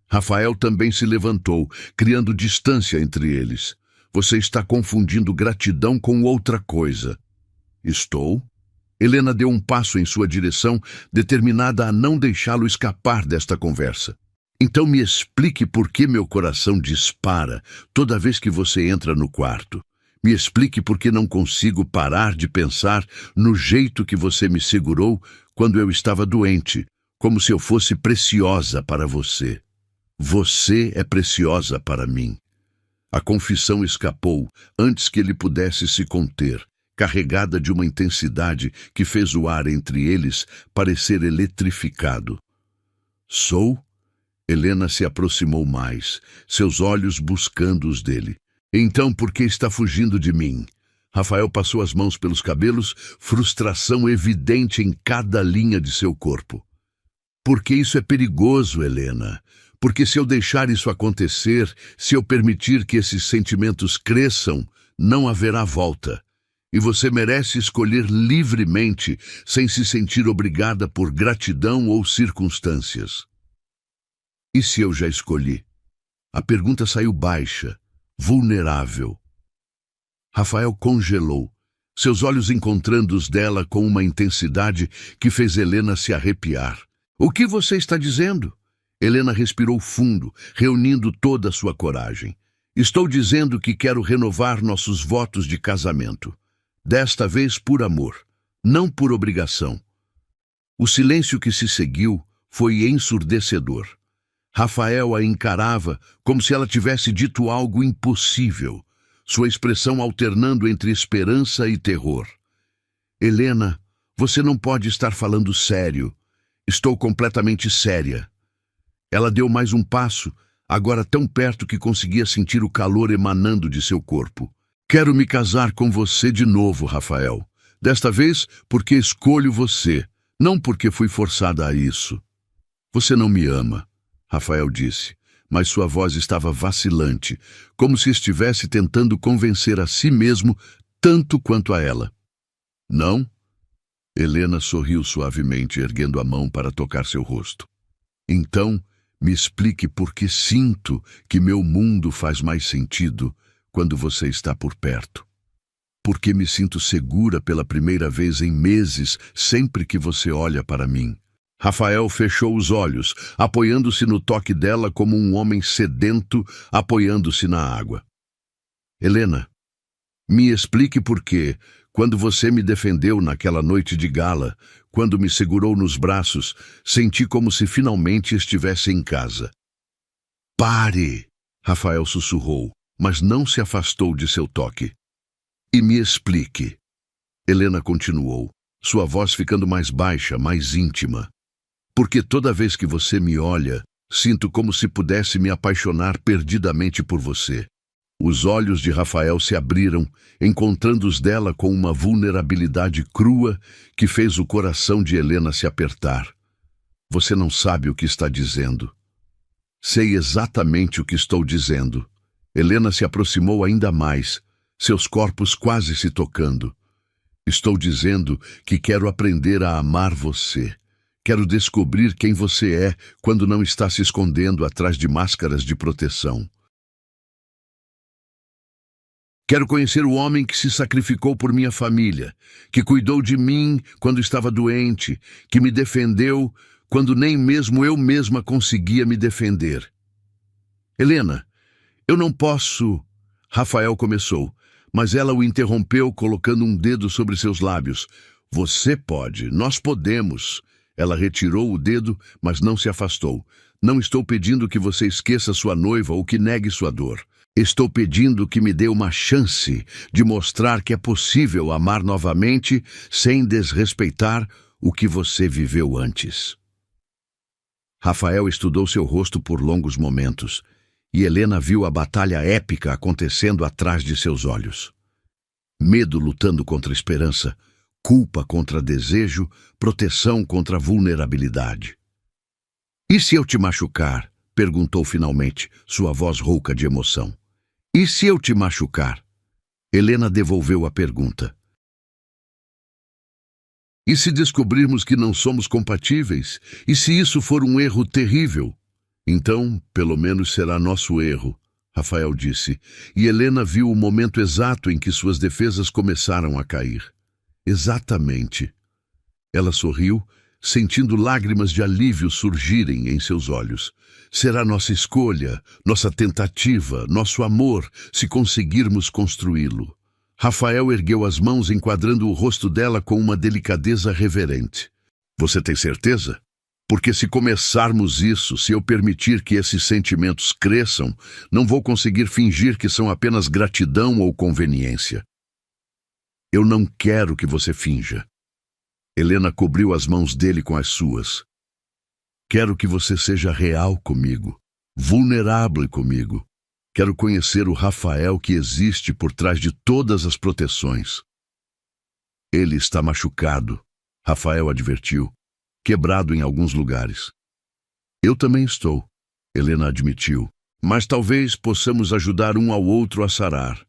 Rafael também se levantou, criando distância entre eles. "Você está confundindo gratidão com outra coisa." "Estou?" Helena deu um passo em sua direção, determinada a não deixá-lo escapar desta conversa. "Então me explique por que meu coração dispara toda vez que você entra no quarto. Me explique por que não consigo parar de pensar no jeito que você me segurou quando eu estava doente, como se eu fosse preciosa para você. Você é preciosa para mim." A confissão escapou antes que ele pudesse se conter, carregada de uma intensidade que fez o ar entre eles parecer eletrificado. "Sou?" Helena se aproximou mais, seus olhos buscando os dele. "Então por que está fugindo de mim?" Rafael passou as mãos pelos cabelos, frustração evidente em cada linha de seu corpo. "Porque isso é perigoso, Helena. Porque se eu deixar isso acontecer, se eu permitir que esses sentimentos cresçam, não haverá volta. E você merece escolher livremente, sem se sentir obrigada por gratidão ou circunstâncias." "E se eu já escolhi?" A pergunta saiu baixa, vulnerável. Rafael congelou, seus olhos encontrando os dela com uma intensidade que fez Helena se arrepiar. "O que você está dizendo?" Helena respirou fundo, reunindo toda a sua coragem. "Estou dizendo que quero renovar nossos votos de casamento. Desta vez por amor, não por obrigação." O silêncio que se seguiu foi ensurdecedor. Rafael a encarava como se ela tivesse dito algo impossível, sua expressão alternando entre esperança e terror. "Helena, você não pode estar falando sério. Estou completamente séria." Ela deu mais um passo, agora tão perto que conseguia sentir o calor emanando de seu corpo. "Quero me casar com você de novo, Rafael. Desta vez porque escolho você, não porque fui forçada a isso." "Você não me ama", Rafael disse, mas sua voz estava vacilante, como se estivesse tentando convencer a si mesmo tanto quanto a ela. "Não?" Helena sorriu suavemente, erguendo a mão para tocar seu rosto. "Então, me explique por que sinto que meu mundo faz mais sentido quando você está por perto. Por que me sinto segura pela primeira vez em meses sempre que você olha para mim." Rafael fechou os olhos, apoiando-se no toque dela como um homem sedento apoiando-se na água. "Helena, me explique por que, quando você me defendeu naquela noite de gala, quando me segurou nos braços, senti como se finalmente estivesse em casa." "Pare!" Rafael sussurrou, mas não se afastou de seu toque. "E me explique." Helena continuou, sua voz ficando mais baixa, mais íntima. "Porque toda vez que você me olha, Sinto como se pudesse me apaixonar perdidamente por você. Os olhos de Rafael se abriram, encontrando os dela com uma vulnerabilidade crua que fez o coração de Helena se apertar. Você não sabe o que está dizendo. Sei exatamente o que estou dizendo. Helena se aproximou ainda mais, seus corpos quase se tocando. Estou dizendo que quero aprender a amar você. Quero descobrir quem você é quando não está se escondendo atrás de máscaras de proteção. Quero conhecer o homem que se sacrificou por minha família, que cuidou de mim quando estava doente, que me defendeu quando nem mesmo eu mesma conseguia me defender. Helena, eu não posso... Rafael começou, mas ela o interrompeu colocando um dedo sobre seus lábios. Você pode, nós podemos. Ela retirou o dedo, mas não se afastou. Não estou pedindo que você esqueça sua noiva ou que negue sua dor. Estou pedindo que me dê uma chance de mostrar que é possível amar novamente sem desrespeitar o que você viveu antes. Rafael estudou seu rosto por longos momentos, e Helena viu a batalha épica acontecendo atrás de seus olhos. Medo lutando contra esperança, culpa contra desejo, proteção contra vulnerabilidade. E se eu te machucar? Perguntou finalmente, sua voz rouca de emoção. E se eu te machucar? Helena devolveu a pergunta. E se descobrirmos que não somos compatíveis? E se isso for um erro terrível? Então, pelo menos será nosso erro, Rafael disse, e Helena viu o momento exato em que suas defesas começaram a cair. Exatamente. Ela sorriu, sentindo lágrimas de alívio surgirem em seus olhos. Será nossa escolha, nossa tentativa, nosso amor, se conseguirmos construí-lo. Rafael ergueu as mãos enquadrando o rosto dela com uma delicadeza reverente. Você tem certeza? Porque se começarmos isso, se eu permitir que esses sentimentos cresçam, não vou conseguir fingir que são apenas gratidão ou conveniência. Eu não quero que você finja. Helena cobriu as mãos dele com as suas. Quero que você seja real comigo, vulnerável comigo. Quero conhecer o Rafael que existe por trás de todas as proteções. Ele está machucado, Rafael advertiu, quebrado em alguns lugares. Eu também estou, Helena admitiu, mas talvez possamos ajudar um ao outro a sarar.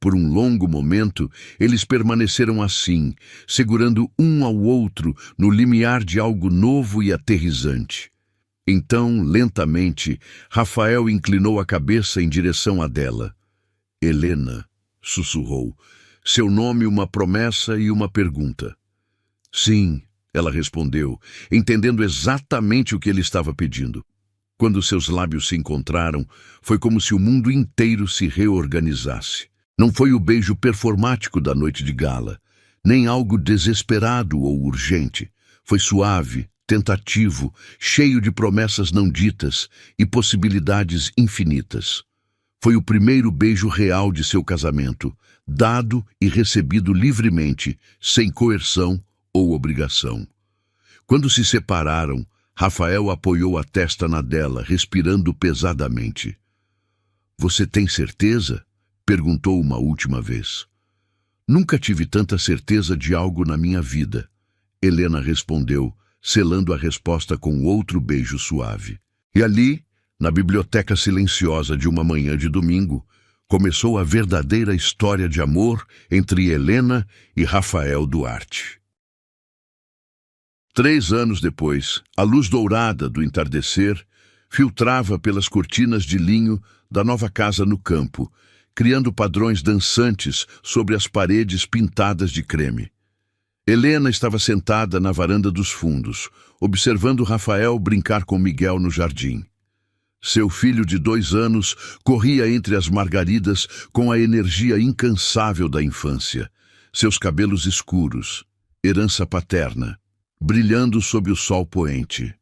Por um longo momento, eles permaneceram assim, segurando um ao outro no limiar de algo novo e aterrizante. Então, lentamente, Rafael inclinou a cabeça em direção a dela. Helena, sussurrou, seu nome uma promessa e uma pergunta. Sim, ela respondeu, entendendo exatamente o que ele estava pedindo. Quando seus lábios se encontraram, foi como se o mundo inteiro se reorganizasse. Não foi o beijo performático da noite de gala, nem algo desesperado ou urgente. Foi suave, tentativo, cheio de promessas não ditas e possibilidades infinitas. Foi o primeiro beijo real de seu casamento, dado e recebido livremente, sem coerção ou obrigação. Quando se separaram, Rafael apoiou a testa na dela, respirando pesadamente. Você tem certeza? Perguntou uma última vez. Nunca tive tanta certeza de algo na minha vida, Helena respondeu, selando a resposta com outro beijo suave. E ali, na biblioteca silenciosa de uma manhã de domingo, começou a verdadeira história de amor entre Helena e Rafael Duarte. 3 anos depois, a luz dourada do entardecer filtrava pelas cortinas de linho da nova casa no campo, criando padrões dançantes sobre as paredes pintadas de creme. Helena estava sentada na varanda dos fundos, observando Rafael brincar com Miguel no jardim. Seu filho de 2 anos corria entre as margaridas com a energia incansável da infância, seus cabelos escuros, herança paterna, brilhando sob o sol poente.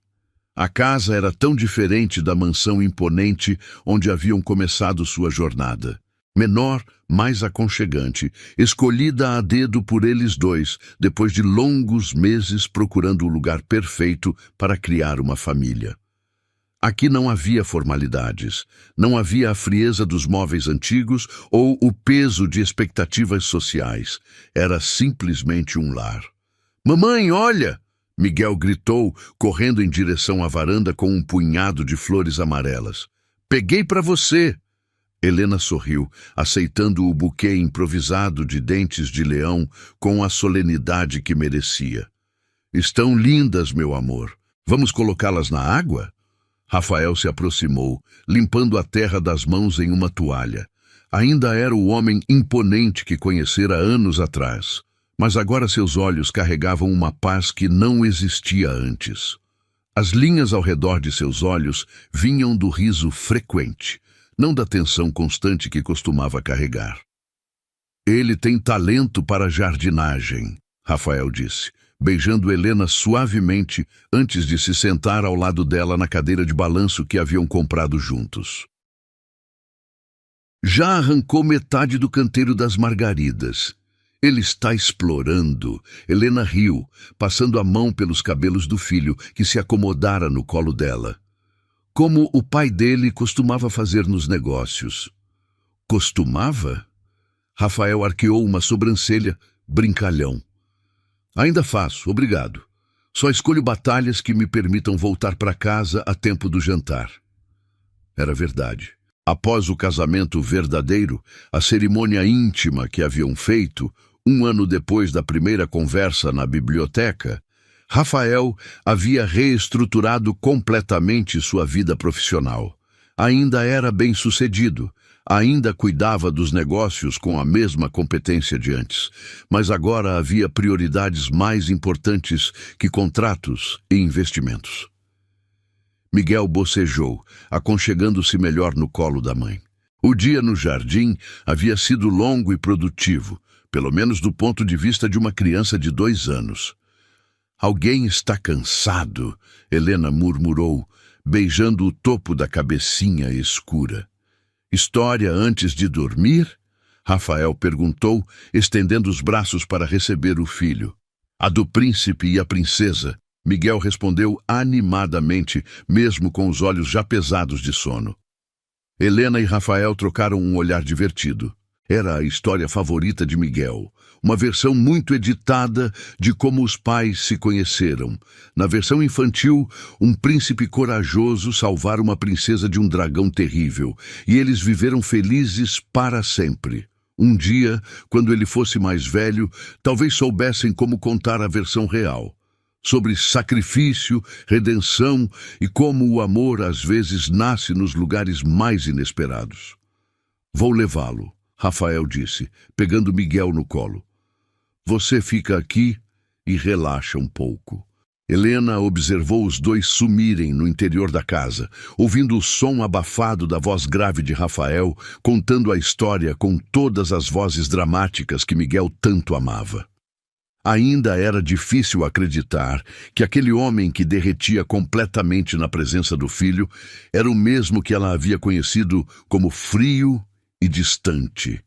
A casa era tão diferente da mansão imponente onde haviam começado sua jornada. Menor, mais aconchegante, escolhida a dedo por eles dois, depois de longos meses procurando o lugar perfeito para criar uma família. Aqui não havia formalidades, não havia a frieza dos móveis antigos ou o peso de expectativas sociais. Era simplesmente um lar. "Mamãe, olha!" Miguel gritou, correndo em direção à varanda com um punhado de flores amarelas. "Peguei para você!" Helena sorriu, aceitando o buquê improvisado de dentes de leão com a solenidade que merecia. "Estão lindas, meu amor. Vamos colocá-las na água?" Rafael se aproximou, limpando a terra das mãos em uma toalha. Ainda era o homem imponente que conhecera anos atrás, mas agora seus olhos carregavam uma paz que não existia antes. As linhas ao redor de seus olhos vinham do riso frequente, não da tensão constante que costumava carregar. "Ele tem talento para jardinagem", Rafael disse, beijando Helena suavemente antes de se sentar ao lado dela na cadeira de balanço que haviam comprado juntos. "Já arrancou metade do canteiro das margaridas. Ele está explorando." Helena riu, passando a mão pelos cabelos do filho, que se acomodara no colo dela. "Como o pai dele costumava fazer nos negócios." "Costumava?" Rafael arqueou uma sobrancelha, brincalhão. "Ainda faço, obrigado. Só escolho batalhas que me permitam voltar para casa a tempo do jantar." Era verdade. Após o casamento verdadeiro, a cerimônia íntima que haviam feito, 1 ano depois da primeira conversa na biblioteca, Rafael havia reestruturado completamente sua vida profissional. Ainda era bem-sucedido, ainda cuidava dos negócios com a mesma competência de antes, mas agora havia prioridades mais importantes que contratos e investimentos. Miguel bocejou, aconchegando-se melhor no colo da mãe. O dia no jardim havia sido longo e produtivo, pelo menos do ponto de vista de uma criança de 2 anos. "Alguém está cansado", Helena murmurou, beijando o topo da cabecinha escura. "História antes de dormir?" Rafael perguntou, estendendo os braços para receber o filho. "A do príncipe e a princesa", Miguel respondeu animadamente, mesmo com os olhos já pesados de sono. Helena e Rafael trocaram um olhar divertido. Era a história favorita de Miguel, uma versão muito editada de como os pais se conheceram. Na versão infantil, um príncipe corajoso salvara uma princesa de um dragão terrível, e eles viveram felizes para sempre. Um dia, quando ele fosse mais velho, talvez soubessem como contar a versão real, sobre sacrifício, redenção e como o amor às vezes nasce nos lugares mais inesperados. "Vou levá-lo", Rafael disse, pegando Miguel no colo. "Você fica aqui e relaxa um pouco." Helena observou os dois sumirem no interior da casa, ouvindo o som abafado da voz grave de Rafael, contando a história com todas as vozes dramáticas que Miguel tanto amava. Ainda era difícil acreditar que aquele homem que derretia completamente na presença do filho era o mesmo que ela havia conhecido como frio e distante.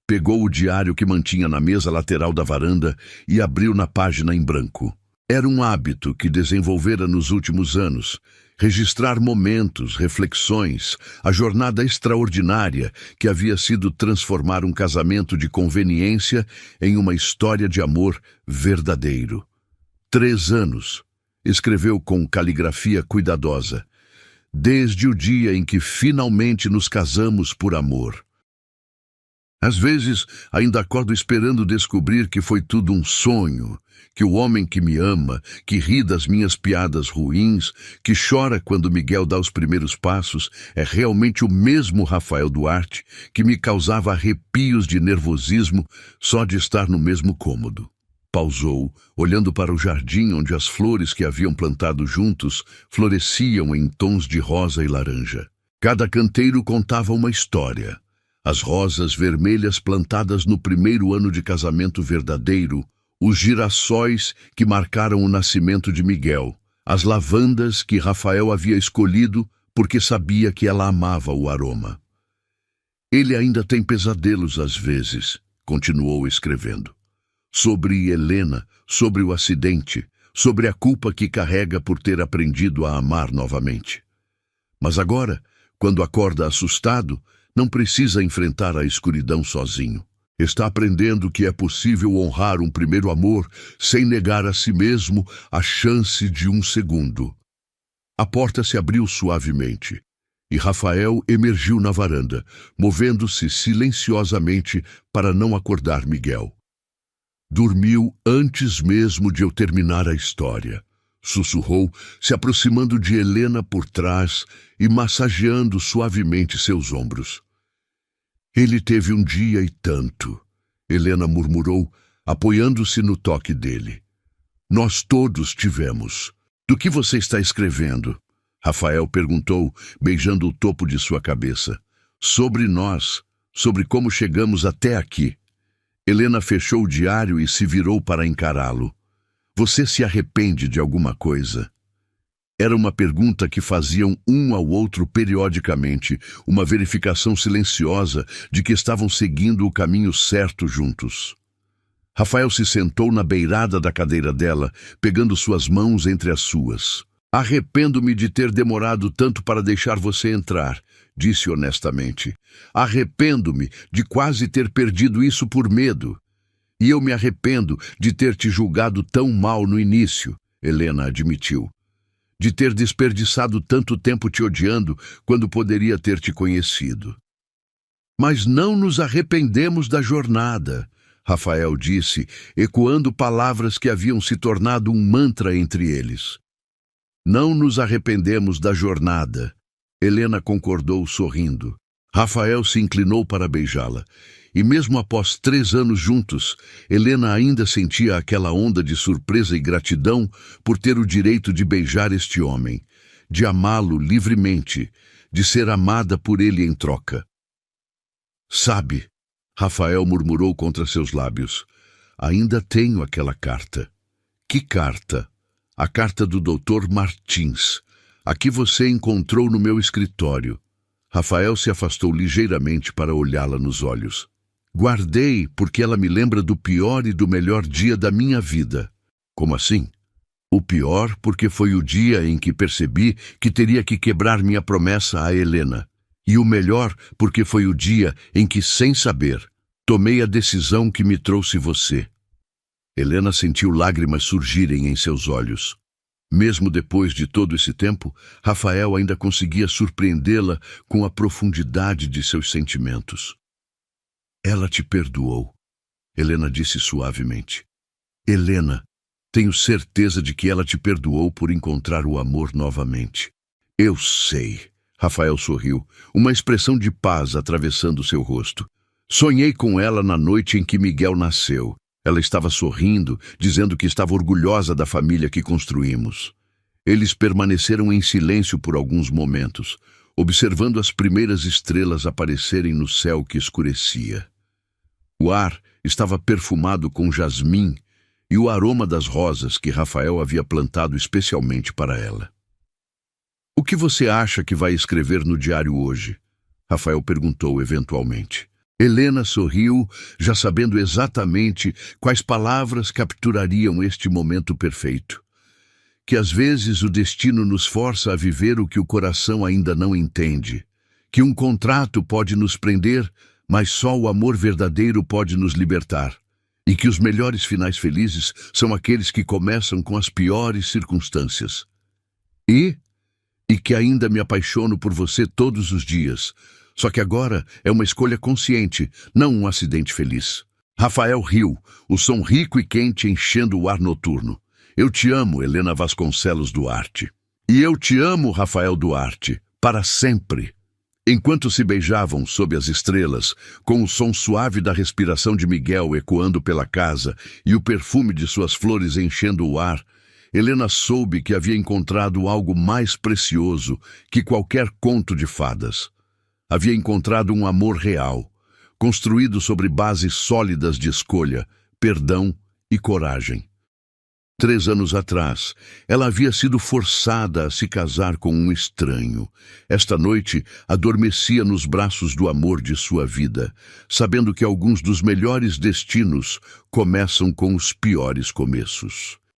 Pegou o diário que mantinha na mesa lateral da varanda e abriu na página em branco. Era um hábito que desenvolvera nos últimos anos, registrar momentos, reflexões, a jornada extraordinária que havia sido transformar um casamento de conveniência em uma história de amor verdadeiro. 3 anos, escreveu com caligrafia cuidadosa, desde o dia em que finalmente nos casamos por amor. Às vezes, ainda acordo esperando descobrir que foi tudo um sonho, que o homem que me ama, que ri das minhas piadas ruins, que chora quando Miguel dá os primeiros passos, é realmente o mesmo Rafael Duarte que me causava arrepios de nervosismo só de estar no mesmo cômodo. Pausou, olhando para o jardim onde as flores que haviam plantado juntos floresciam em tons de rosa e laranja. Cada canteiro contava uma história. As rosas vermelhas plantadas no primeiro ano de casamento verdadeiro, os girassóis que marcaram o nascimento de Miguel, as lavandas que Rafael havia escolhido porque sabia que ela amava o aroma. "Ele ainda tem pesadelos às vezes", continuou escrevendo. "Sobre Helena, sobre o acidente, sobre a culpa que carrega por ter aprendido a amar novamente. Mas agora, quando acorda assustado, não precisa enfrentar a escuridão sozinho. Está aprendendo que é possível honrar um primeiro amor sem negar a si mesmo a chance de um segundo. A porta se abriu suavemente e Rafael emergiu na varanda, movendo-se silenciosamente para não acordar Miguel. Dormiu antes mesmo de eu terminar a história, sussurrou, se aproximando de Helena por trás e massageando suavemente seus ombros. Ele teve um dia e tanto, Helena murmurou, apoiando-se no toque dele. Nós todos tivemos. Do que você está escrevendo? Rafael perguntou, beijando o topo de sua cabeça. Sobre nós, sobre como chegamos até aqui. Helena fechou o diário e se virou para encará-lo. Você se arrepende de alguma coisa? Era uma pergunta que faziam um ao outro periodicamente, uma verificação silenciosa de que estavam seguindo o caminho certo juntos. Rafael se sentou na beirada da cadeira dela, pegando suas mãos entre as suas. Arrependo-me de ter demorado tanto para deixar você entrar, disse honestamente. Arrependo-me de quase ter perdido isso por medo. E eu me arrependo de ter te julgado tão mal no início, Helena admitiu. De ter desperdiçado tanto tempo te odiando quando poderia ter te conhecido. Mas não nos arrependemos da jornada, Rafael disse, ecoando palavras que haviam se tornado um mantra entre eles. Não nos arrependemos da jornada, Helena concordou sorrindo. Rafael se inclinou para beijá-la, e mesmo após 3 anos juntos, Helena ainda sentia aquela onda de surpresa e gratidão por ter o direito de beijar este homem, de amá-lo livremente, de ser amada por ele em troca. Sabe, Rafael murmurou contra seus lábios, ainda tenho aquela carta. Que carta? A carta do Dr. Martins, a que você encontrou no meu escritório. Rafael se afastou ligeiramente para olhá-la nos olhos. Guardei porque ela me lembra do pior e do melhor dia da minha vida. Como assim? O pior porque foi o dia em que percebi que teria que quebrar minha promessa a Helena. E o melhor porque foi o dia em que, sem saber, tomei a decisão que me trouxe você. Helena sentiu lágrimas surgirem em seus olhos. Mesmo depois de todo esse tempo, Rafael ainda conseguia surpreendê-la com a profundidade de seus sentimentos. Ela te perdoou, Helena disse suavemente. Helena, tenho certeza de que ela te perdoou por encontrar o amor novamente. Eu sei, Rafael sorriu, uma expressão de paz atravessando seu rosto. Sonhei com ela na noite em que Miguel nasceu. Ela estava sorrindo, dizendo que estava orgulhosa da família que construímos. Eles permaneceram em silêncio por alguns momentos, observando as primeiras estrelas aparecerem no céu que escurecia. O ar estava perfumado com jasmim e o aroma das rosas que Rafael havia plantado especialmente para ela. O que você acha que vai escrever no diário hoje? Rafael perguntou eventualmente. Helena sorriu, já sabendo exatamente quais palavras capturariam este momento perfeito. Que às vezes o destino nos força a viver o que o coração ainda não entende. Que um contrato pode nos prender, mas só o amor verdadeiro pode nos libertar. E que os melhores finais felizes são aqueles que começam com as piores circunstâncias. E que ainda me apaixono por você todos os dias. Só que agora é uma escolha consciente, não um acidente feliz. Rafael riu, o som rico e quente enchendo o ar noturno. Eu te amo, Helena Vasconcelos Duarte. E eu te amo, Rafael Duarte, para sempre. Enquanto se beijavam sob as estrelas, com o som suave da respiração de Miguel ecoando pela casa e o perfume de suas flores enchendo o ar, Helena soube que havia encontrado algo mais precioso que qualquer conto de fadas. Havia encontrado um amor real, construído sobre bases sólidas de escolha, perdão e coragem. 3 anos atrás, ela havia sido forçada a se casar com um estranho. Esta noite, adormecia nos braços do amor de sua vida, sabendo que alguns dos melhores destinos começam com os piores começos.